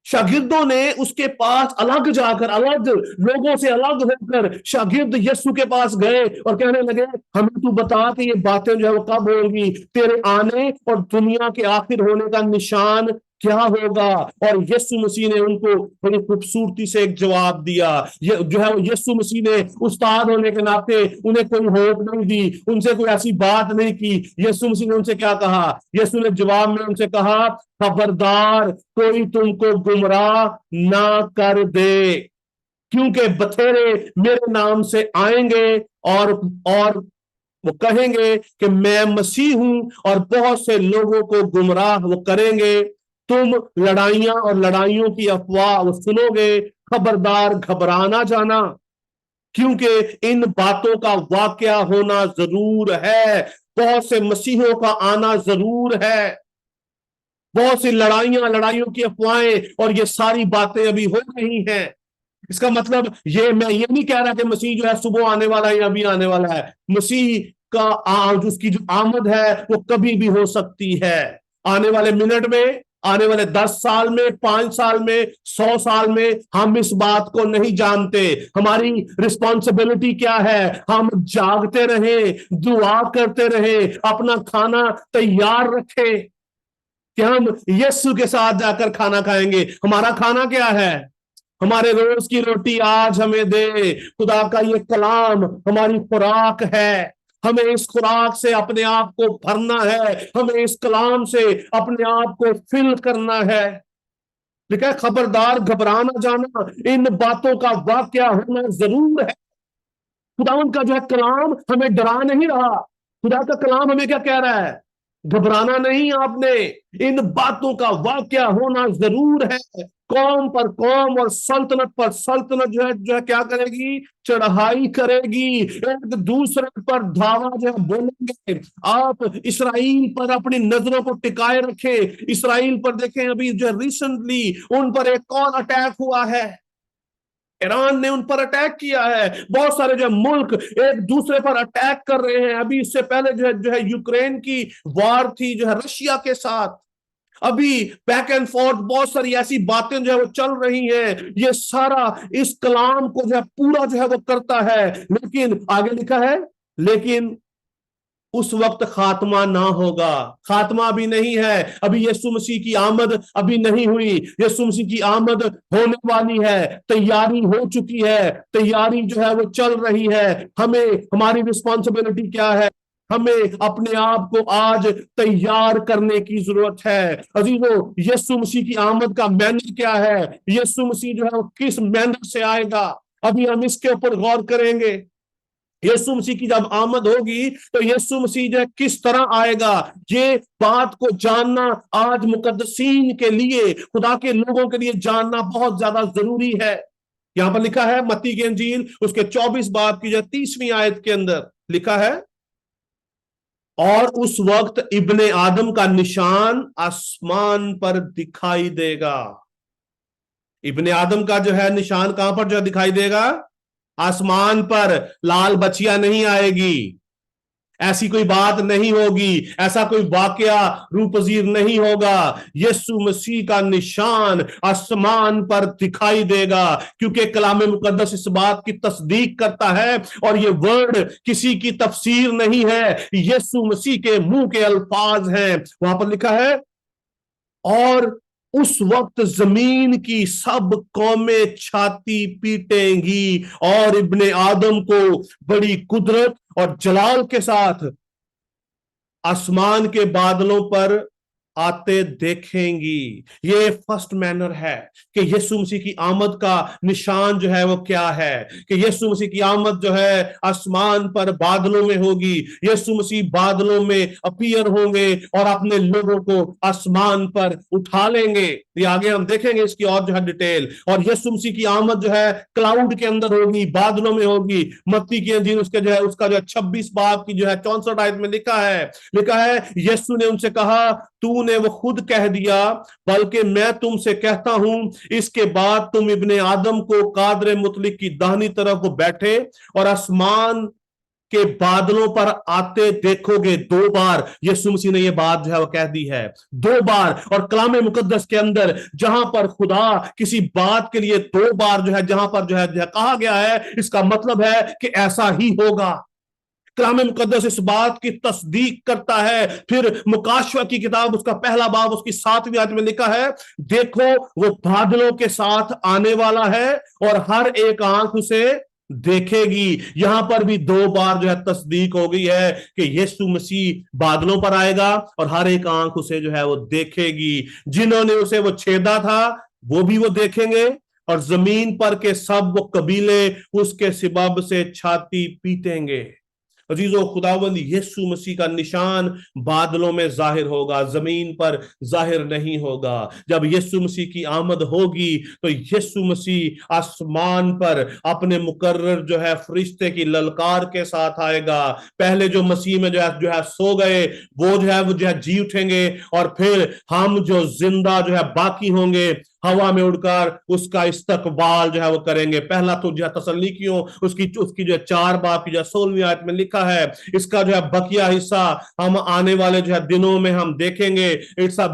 शागिर्दों ने उसके पास अलग जाकर, अलग लोगों से अलग होकर शागिर्द यीशु के पास गए और कहने लगे, हमें तू बता कि ये बातें जो है वो कब होंगी, तेरे आने और दुनिया के आखिर होने का निशान क्या होगा। और यीशु मसीह ने उनको बड़ी खूबसूरती से एक जवाब दिया। ये जो है यीशु मसीह ने उस्ताद होने के नाते उन्हें कोई होप नहीं दी, उनसे कोई ऐसी बात नहीं की। यीशु मसीह ने उनसे क्या कहा? यीशु ने जवाब में उनसे कहा, खबरदार कोई तुमको गुमराह ना कर दे, क्योंकि बथेरे मेरे नाम से आएंगे और वो कहेंगे कि मैं मसीह हूं, और बहुत से लोगों को गुमराह वो करेंगे। तुम लड़ाइयां और लड़ाइयों की अफवाह वो सुनोगे, खबरदार घबराना जाना, क्योंकि इन बातों का वाकया होना जरूर है। बहुत से मसीहों का आना जरूर है, बहुत सी लड़ाइयों की अफवाहें और ये सारी बातें अभी हो रही हैं। इसका मतलब मैं ये नहीं कह रहा कि मसीह जो है सुबह आने वाला है या अभी आने वाला है। मसीह का उसकी जो आमद है वो कभी भी हो सकती है, आने वाले मिनट में, आने वाले 10 साल में, 5 साल में, 100 साल में, हम इस बात को नहीं जानते। हमारी रिस्पॉन्सिबिलिटी क्या है? हम जागते रहे, दुआ करते रहे, अपना खाना तैयार रखें कि हम यीशु के साथ जाकर खाना खाएंगे। हमारा खाना क्या है? हमारे रोज की रोटी आज हमें दे, खुदा का ये कलाम हमारी खुराक है। हमें इस खुराक से अपने आप को भरना है, हमें इस कलाम से अपने आप को फिल करना है। लिखा है, खबरदार घबराना जाना, इन बातों का वाकया होना जरूर है। खुदावंद का जो है कलाम हमें डरा नहीं रहा। खुदा का कलाम हमें क्या कह रहा है? घबराना नहीं आपने, इन बातों का वाकया होना जरूर है। कौम पर कौम और सल्तनत पर सल्तनत जो है क्या करेगी? चढ़ाई करेगी, एक दूसरे पर धावा जो है बोलेंगे। आप इसराइल पर अपनी नजरों को टिकाए रखें। इसराइल पर देखें, अभी जो रिसेंटली उन पर एक और अटैक हुआ है, ईरान ने उन पर अटैक किया है। बहुत सारे जो मुल्क एक दूसरे पर अटैक कर रहे हैं। अभी इससे पहले जो है यूक्रेन की वार थी जो है रशिया के साथ। अभी बैक एंड फोर्थ बहुत सारी ऐसी बातें जो है वो चल रही हैं। ये सारा इस कलाम को जो है पूरा जो है वो करता है। लेकिन आगे लिखा है, लेकिन उस वक्त खात्मा ना होगा। खात्मा अभी नहीं है, अभी यीशु मसीह की आमद अभी नहीं हुई। यीशु मसीह की आमद होने वाली है, तैयारी हो चुकी है, तैयारी जो है वो चल रही है। हमें, हमारी रिस्पॉन्सिबिलिटी क्या है? हमें अपने आप को आज तैयार करने की जरूरत है। अजीजों, यीशु मसीह की आमद का मैनर क्या है? यीशु मसीह जो है वो किस मैनर से आएगा? अभी हम इसके ऊपर गौर करेंगे। यीशु मसीह की जब आमद होगी तो यीशु मसीह जो है किस तरह आएगा, ये बात को जानना आज मुकद्दसीन के लिए, खुदा के लोगों के लिए जानना बहुत ज्यादा जरूरी है। यहां पर लिखा है मत्ती की इंजील उसके 24 बाब की जो 30वीं आयत के अंदर लिखा है, और उस वक्त इब्ने आदम का निशान आसमान पर दिखाई देगा। इब्ने आदम का जो है निशान कहां पर जो दिखाई देगा? आसमान पर। लाल बचिया नहीं आएगी, ऐसी कोई बात नहीं होगी, ऐसा कोई वाकया रूपजीर नहीं होगा। यीशु मसीह का निशान आसमान पर दिखाई देगा, क्योंकि कलाम मुकद्दस इस बात की तस्दीक करता है, और ये वर्ड किसी की तफसीर नहीं है, यीशु मसीह के मुंह के अल्फाज हैं। वहां पर लिखा है, और उस वक्त जमीन की सब कौमें छाती पीटेंगी और इब्ने आदम को बड़ी कुदरत और जलाल के साथ आसमान के बादलों पर आते देखेंगी। ये फर्स्ट मैनर है कि यीशु मसीह की आमद का निशान जो है वो क्या है, कि यीशु मसीह की आमद जो है आसमान पर बादलों में होगी। यीशु मसीह बादलों में अपीयर होंगे और अपने लोगों को आसमान पर उठा लेंगे। ये आगे हम देखेंगे इसकी और जो है डिटेल। और यीशु मसीह की आमद जो है क्लाउड के अंदर होगी, बादलों में होगी। मत्ती की इंजील उसका जो है 26 बाब की जो है 64 आयत में लिखा है यीशु ने उनसे कहा, तूने वो खुद कह दिया, बल्कि मैं तुमसे कहता हूं, इसके बाद तुम इब्ने आदम को कादरे मुतलिक की दाहिनी तरफ को बैठे और आसमान के बादलों पर आते देखोगे। 2 बार यीशु मसीह ने ये बात जो है वो कह दी है, 2 बार। और कलाम मुकद्दस के अंदर जहां पर खुदा किसी बात के लिए 2 बार जो है जहां पर जो है कहा गया है, इसका मतलब है कि ऐसा ही होगा। कलाम मुकद्दस इस बात की तस्दीक करता है। फिर मुकाशवा की किताब उसका पहला बाब उसकी 7वीं आयत में लिखा है, देखो वो बादलों के साथ आने वाला है और हर एक आंख उसे देखेगी। यहां पर भी 2 बार जो है तस्दीक हो गई है कि यीशु मसीह बादलों पर आएगा और हर एक आंख उसे जो है वो देखेगी। जिन्होंने उसे वो छेदा था वो भी वो देखेंगे, और जमीन पर के सब वो कबीले उसके सबब से छाती पीटेंगे। अजीजों, खुदावंद यीशु मसीह का निशान बादलों में जाहिर होगा, जमीन पर जाहिर नहीं होगा। जब यीशु मसीह की आमद होगी तो यीशु मसीह आसमान पर अपने मुकर्रर जो है फरिश्ते की ललकार के साथ आएगा। पहले जो मसीह में जो है सो गए वो जो है जी उठेंगे, और फिर हम जो जिंदा जो है बाकी होंगे हवा में उड़कर उसका इस्तकबाल जो है वो करेंगे। पहला तो जो है तसल्लीकियों उसकी जो है 4 बाब की जो 16वीं आयत में लिखा है, इसका जो है बकिया हिस्सा हम आने वाले जो है दिनों में हम देखेंगे। इट्स अ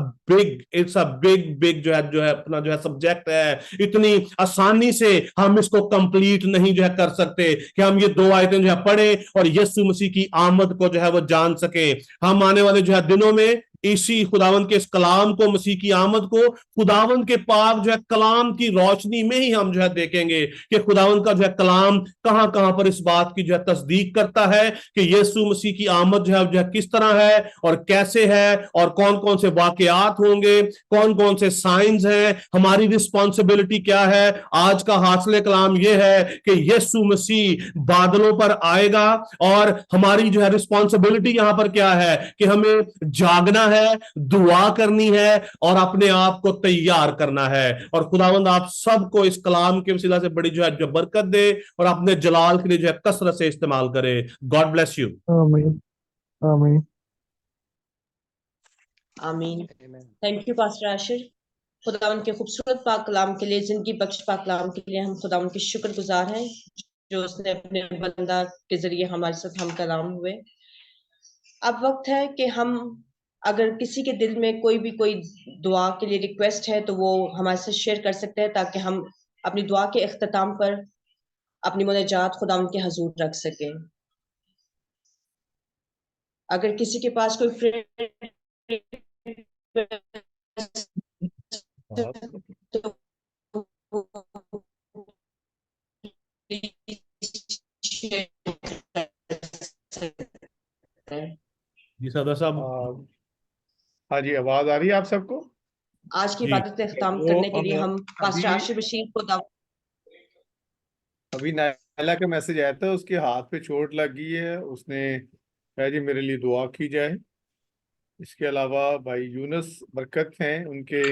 बिग जो है अपना जो है सब्जेक्ट है। इतनी आसानी से हम इसको कंप्लीट नहीं जो है कर सकते कि हम ये 2 आयतें जो है पढ़े और यीशु मसीह की आमद को जो है वो जान सके। हम आने वाले जो है दिनों में इसी खुदावंद के इस कलाम को, मसीह की आमद को खुदावंद के पाक जो है कलाम की रोशनी में ही हम जो है देखेंगे कि खुदावंद का जो है कलाम कहां कहां पर इस बात की जो है तस्दीक करता है कि यीशु मसीह की आमद जो है किस तरह है और कैसे है, और कौन कौन से वाकयात होंगे, कौन कौन से साइंस हैं, हमारी रिस्पॉन्सिबिलिटी क्या है। आज का हासिल कलाम यह है कि यीशु मसीह बादलों पर आएगा और हमारी जो है रिस्पॉन्सिबिलिटी यहां पर क्या है कि हमें जागना है, दुआ करनी है और अपने आप को तैयार करना है। और खुदावंद आप सबको इस कलाम के वसीला से बड़ी जो है जो बरकत दे और अपने जलाल के लिए जो है कसरत से इस्तेमाल करे। God bless you.
आमीन आमीन
आमीन। थैंक यू पास्टर आशिर, खुदावंद के खूबसूरत पाक कलाम के लिए, जिंदगी बख्श पाक कलाम के लिए हम खुदावंद के शुक्रगुजार हैं जो उसने अपने बंदा के जरिए हमारे साथ हम कलाम हुए। अब वक्त है कि हम, अगर किसी के दिल में कोई दुआ के लिए रिक्वेस्ट है तो वो हमारे साथ शेयर कर सकते हैं ताकि हम अपनी दुआ के इख्तिताम पर अपनी मुनाजात खुदा उनके हजूर रख सके। अगर किसी के पास कोई
जी सदर साहब।
हाँ जी, आवाज आ रही है आप सबको?
आज की
जी।
इबादत का इख्तिताम करने के लिए हम पास्टर आशिर बशीर को
अभी नायला का मैसेज आया था, उसके हाथ पे चोट लग गई है, उसने कहा जी मेरे लिए दुआ की जाए। इसके अलावा भाई यूनस बरकत हैं, उनके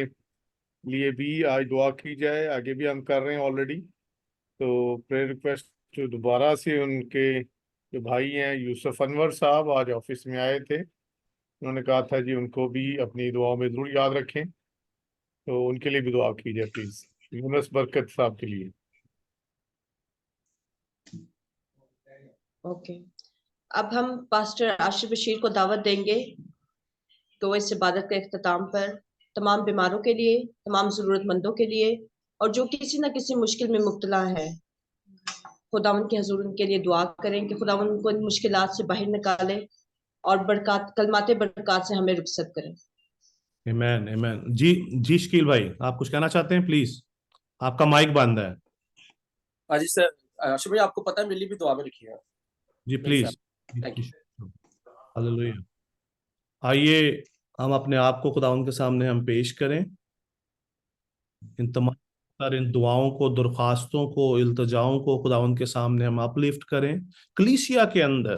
लिए भी आज दुआ की जाए। आगे भी हम कर रहे हैं ऑलरेडी। तो प्रेयर रिक्वेस्ट जो दोबारा से उनके जो भाई हैं यूसुफ अनवर साहब आज ऑफिस में आए थे, उन्होंने कहा था जी उनको भी अपनी दुआओं में जरूर याद रखें, तो उनके लिए भी दुआ की जाए प्लीज, यूनस बरकत साहब के लिए।
ओके। अब हम पास्टर आशिर बशीर को दावत देंगे तो इस इबादत के इख्तिताम पर तमाम बीमारों के लिए, तमाम ज़रूरतमंदों के लिए और जो किसी न किसी मुश्किल में मुब्तला है, खुदावंद के हजूर उनके लिए दुआ करें कि खुदावंद उनको इन मुश्किलात से बाहर निकाले और बरकत, कलमाते बरकत से हमें रुखसत करें।
आमीन आमीन। जी शकील भाई, आप कुछ कहना चाहते हैं? प्लीज, आपका माइक बंद है।
जी सर, आशिफ भाई आपको पता है मेरे लिए भी दुआ में रखिए
जी प्लीज।
Thank you.
हालेलुया। आइए हम अपने आप को खुदावंद के सामने हम पेश करें, इन तमाम इन दुआओं को, दरख्वास्तों को, इल्तिजाओं को खुदावंद के सामने हम अपलिफ्ट करें। कलीसिया के अंदर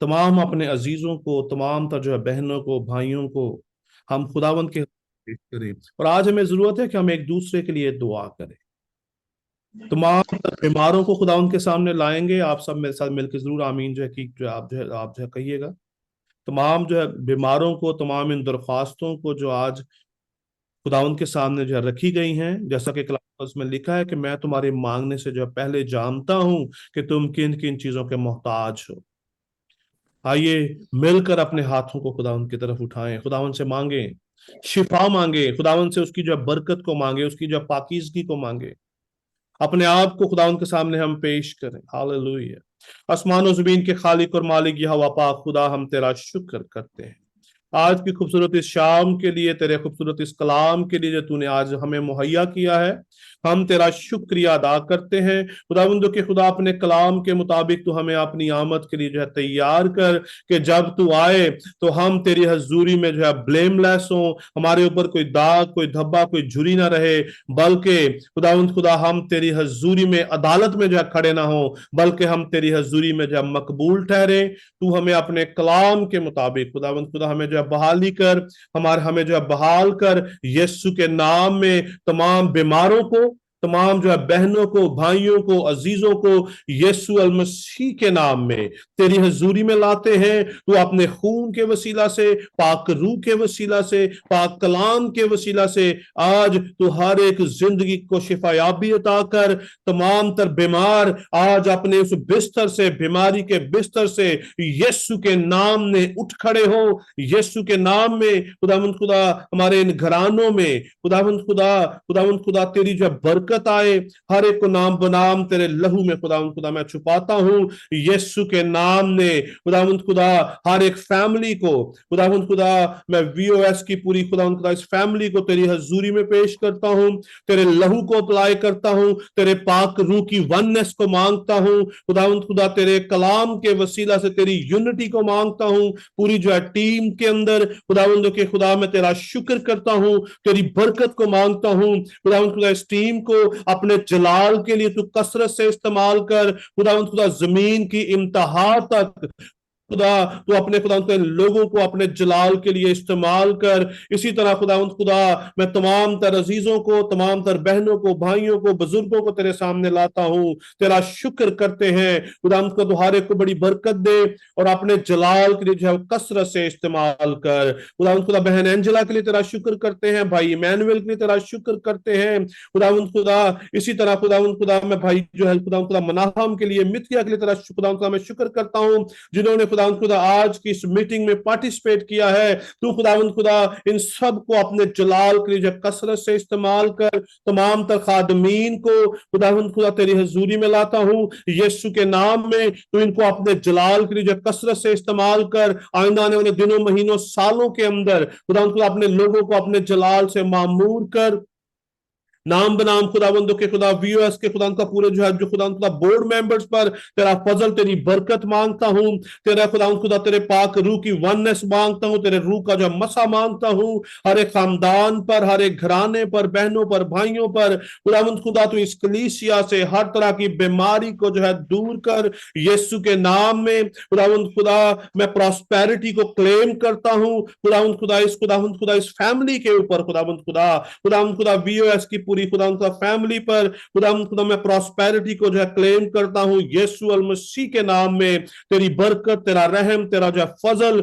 तमाम अपने अजीजों को, तमाम तर जो है बहनों को, भाइयों को हम खुदावंद के पेश करें। और आज हमें जरूरत है कि हम एक दूसरे के लिए दुआ करें। तमाम बीमारों को खुदावंद के सामने लाएंगे। आप सब मेरे साथ मिलकर जरूर आमीन जो है कि जो आप जो है कहिएगा। तमाम जो है बीमारों को, तमाम इन दरख्वास्तों को जो आज खुदावंद के सामने जो है रखी गई हैं, जैसा कि कलाम में लिखा है कि मैं तुम्हारे मांगने से जो है पहले जानता हूं कि तुम किन किन चीजों के मोहताज हो। आइए मिलकर अपने हाथों को खुदावंद की तरफ उठाएं, खुदावंद से मांगे, शिफा मांगे, खुदावंद से उसकी जो बरकत को मांगे, उसकी जो पाकीज़गी को मांगे। अपने आप को खुदावंद के सामने हम पेश करें। हालेलुया। आसमान और ज़मीन के खालिक और मालिक यहोवा पाक खुदा, हम तेरा शुक्र करते हैं आज की खूबसूरत इस शाम के लिए, तेरे खूबसूरत इस कलाम के लिए जो तूने आज हमें मुहैया किया है। हम तेरा शुक्रिया अदा करते हैं खुदावंद के खुदा, अपने कलाम के मुताबिक तू हमें अपनी आमद के लिए जो है तैयार कर, कि जब तू आए तो हम तेरी हजूरी में जो है ब्लेमलेस हो, हमारे ऊपर कोई दाग, कोई धब्बा, कोई झुरी ना रहे, बल्कि खुदावंद खुदा हम तेरी हजूरी में अदालत में जो है खड़े ना हो, बल्कि हम तेरी हजूरी में जो है मकबूल ठहरे। तू हमें अपने कलाम के मुताबिक खुदावंद खुदा हमें जो है बहाली कर, हमें जो है बहाल कर। यीशु के नाम में तमाम बीमारों को, तमाम जो है बहनों को, भाइयों को, अजीजों को यीशु अल मसीह के नाम में तेरी हजूरी में लाते हैं। तू अपने खून के वसीला से, पाक रूह के वसीला से, पाक कलाम के वसीला से आज तू हर एक जिंदगी को शिफायाबी अता कर। तमाम तर बीमार आज अपने उस बिस्तर से, बीमारी के बिस्तर से यीशु के नाम में उठ खड़े हो। यीशु के नाम में खुदावंद खुदा हमारे इन घरानों में खुदावंद खुदा तेरी जो बरकत आए, हर एक को नाम बनाम तेरे लहू में खुदावंद खुदा मैं छुपाता हूं। यीशु के नाम ने खुदावंद खुदा हर एक फैमिली को, खुदावंद खुदा मैं वीओएस की पूरी खुदावंद खुदा इस फैमिली को तेरी हजूरी में पेश करता हूं, तेरे लहू को अप्लाई करता हूं, तेरे पाक रूह की वननेस को मांगता हूं। खुदावंद खुदा तेरे कलाम के वसीला से तेरी यूनिटी को मांगता हूं। पूरी जो है टीम के अंदर खुदावंद के खुदा मैं तेरा शुक्र करता हूं, तेरी बरकत को मांगता हूं। खुदावंद खुदा इस टीम को अपने जलाल के लिए तू कसरत से इस्तेमाल कर। खुदावंद खुदा जमीन की इंतहा तक खुदा तू अपने खुदावंद के लोगों को अपने जलाल के लिए इस्तेमाल कर। इसी तरह खुदावंद खुदा मैं तमाम तर अजीजों को, तमाम तर बहनों को, भाइयों को, बुजुर्गों को तेरे सामने लाता हूं, तेरा शुक्र करते हैं। खुदावंद खुदा तू हर एक को बड़ी बरकत दे और अपने जलाल के लिए जो है कसरत से इस्तेमाल कर। खुदावंद खुदा बहन एंजेला के लिए तेरा शुक्र करते हैं, भाई इमैनुअल के लिए तेरा शुक्र करते हैं। खुदावंद खुदा इसी तरह खुदावंद खुदा मैं भाई जो है खुदावंद खुदा मनाहम के लिए, मिथिया के लिए तेरा खुदावंद खुदा मैं शुक्र करता हूं, जिन्होंने खुदावंद खुदा आज की इस मीटिंग में पार्टिसिपेट किया है। तू खुदावंद खुदा इन सब को अपने जलाल के लिए कसरत से इस्तेमाल कर। तमाम तर खादमीन को खुदावंद खुदा तेरी हजूरी में लाता हूं, यीशु के नाम में तू इनको अपने जलाल के लिए कसरत से इस्तेमाल कर। आइंदा आने वाले दिनों, महीनों, सालों के अंदर खुदावंद खुदा अपने लोगों को अपने जलाल से मामूर कर। नाम बनाम खुदावंदों के खुदा वीओएस के खुदा का पूरे जो है जो खुदा खुदा बोर्ड मेंबर्स पर तेरा फजल, तेरी बरकत मांगता हूं। तेरा खुदा खुदा तेरे पाक रूह की वननेस मांगता हूं, तेरे रूह का जो मसा मांगता हूं, हर एक खानदान पर, हर एक घराने पर, बहनों पर, भाइयों पर। खुदावंद खुदा तू इस कलीसिया से हर तरह की बीमारी को जो है दूर कर। यीशु के नाम में खुदावंद खुदा मैं प्रॉस्पेरिटी को क्लेम करता हूं। खुदावंद खुदा इस फैमिली के ऊपर खुदावंद खुदा वीओएस की पूरी खुदा फैमिली पर खुदा मैं प्रॉस्पेरिटी को जो है क्लेम करता हूं। यीशु अल मसीह के नाम में तेरी बरकत, तेरा रहम, तेरा जो है फजल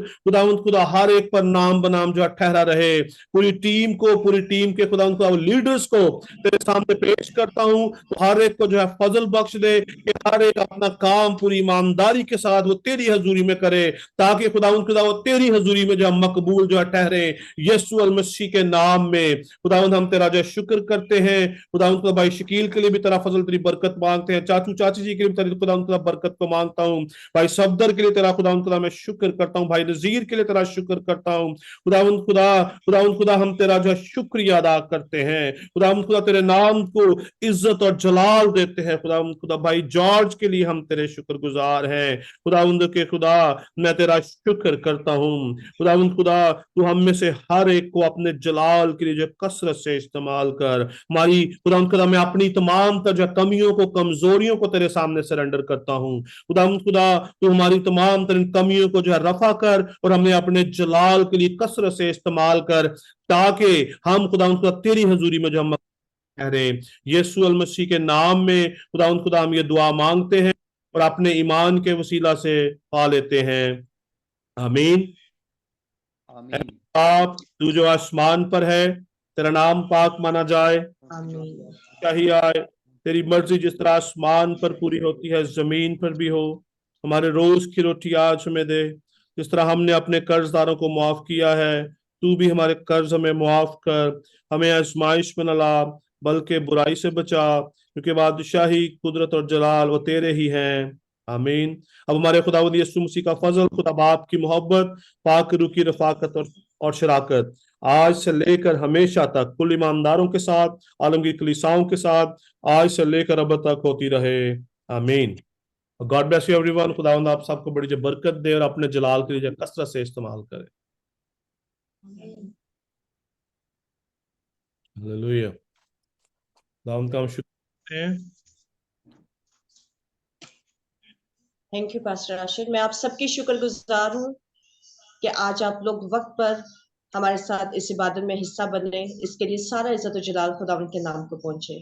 खुदा हर एक पर नाम बनाम जो है ठहरा रहे। पूरी टीम को, पूरी टीम के खुदा लीडर्स को तेरे सामने पेश करता हूं। तो हर एक को जो है फजल बख्श दे कि हर एक अपना काम पूरी ईमानदारी के साथ वो तेरी हजूरी में करे, ताकि खुदा वो तेरी हजूरी में जो है मकबूल जो है ठहरे। यीशु अल मसीह के नाम में खुदावंद हम तेरा जो शुक्र करते हैं खुदा खुदा भाई शकील के लिए भी तेरा फजल तेरी बरकत मांगते हैं, चाचू चाची जी के लिए भी तेरी खुदा खुदा बरकत को मांगता हूँ, भाई सफदर के लिए तेरा खुदा खुदा मैं शुक्र करता हूँ, भाई नजीर के लिए तेरा शुक्र करता हूँ खुदा हम तेरा जो शुक्रिया अदा करते हैं, खुदा तेरे नाम को इज्जत और जलाल देते हैं, खुदा भाई जॉर्ज के लिए हम तेरे शुक्रगुजार हैं, खुदा मैं तेरा शुक्र करता हूँ, खुदा तू हम में से हर एक को अपने जलाल के लिए जो कसरत से इस्तेमाल कर, हमारी खुदा मैं अपनी तमाम जो कमियों को कमजोरियों को तेरे सामने सरेंडर करता हूँ, खुदा तू हमारी तमाम तरह कमियों को जो है रफा कर और हमें अपने जलाल के लिए कसरत से इस्तेमाल कर, ताकि हम खुदा तेरी हजूरी में जो हम ठहरे। यीशु अल मसीह के नाम में खुदा हम ये दुआ मांगते हैं और अपने ईमान के वसीला से पा लेते हैं, आमीन।
आमीन।
आप तू जो आसमान पर है, तेरा नाम पाक माना जाए,
आमीन।
चाहिए आए, तेरी मर्जी जिस तरह आसमान पर पूरी होती है जमीन पर भी हो। हमारे रोज की रोटी आज हमें दे, जिस तरह हमने अपने कर्जदारों को माफ किया है, तू भी हमारे कर्ज हमें माफ कर, हमें आजमाइश में न ला बल्कि बुराई से बचा, क्योंकि बादशाही कुदरत और जलाल वो तेरे ही हैं, आमीन। अब हमारे खुदावंद यीशु मसीह का फजल, खुदा बाप की मोहब्बत, पाक रूह की रफाकत और शराकत आज से लेकर हमेशा तक कुल ईमानदारों के साथ, आलमगीर कलीसियाओं के साथ आज से लेकर अब तक होती रहे, आमीन। God bless you everyone. खुदावंद आप सबको बड़ी जो बरकत दे और अपने जलाल के लिए कसरत से इस्तेमाल करे। हालेलुया। खुदावंद का हम शुक्र करते हैं।
Thank you pastor Rashid. मैं आप सबकी शुक्रगुजार हूँ कि आज आप लोग वक्त पर हमारे साथ इस इबादत में हिस्सा बने। इसके लिए सारा इज्जत और जलाल खुदावंद के नाम को पहुंचे।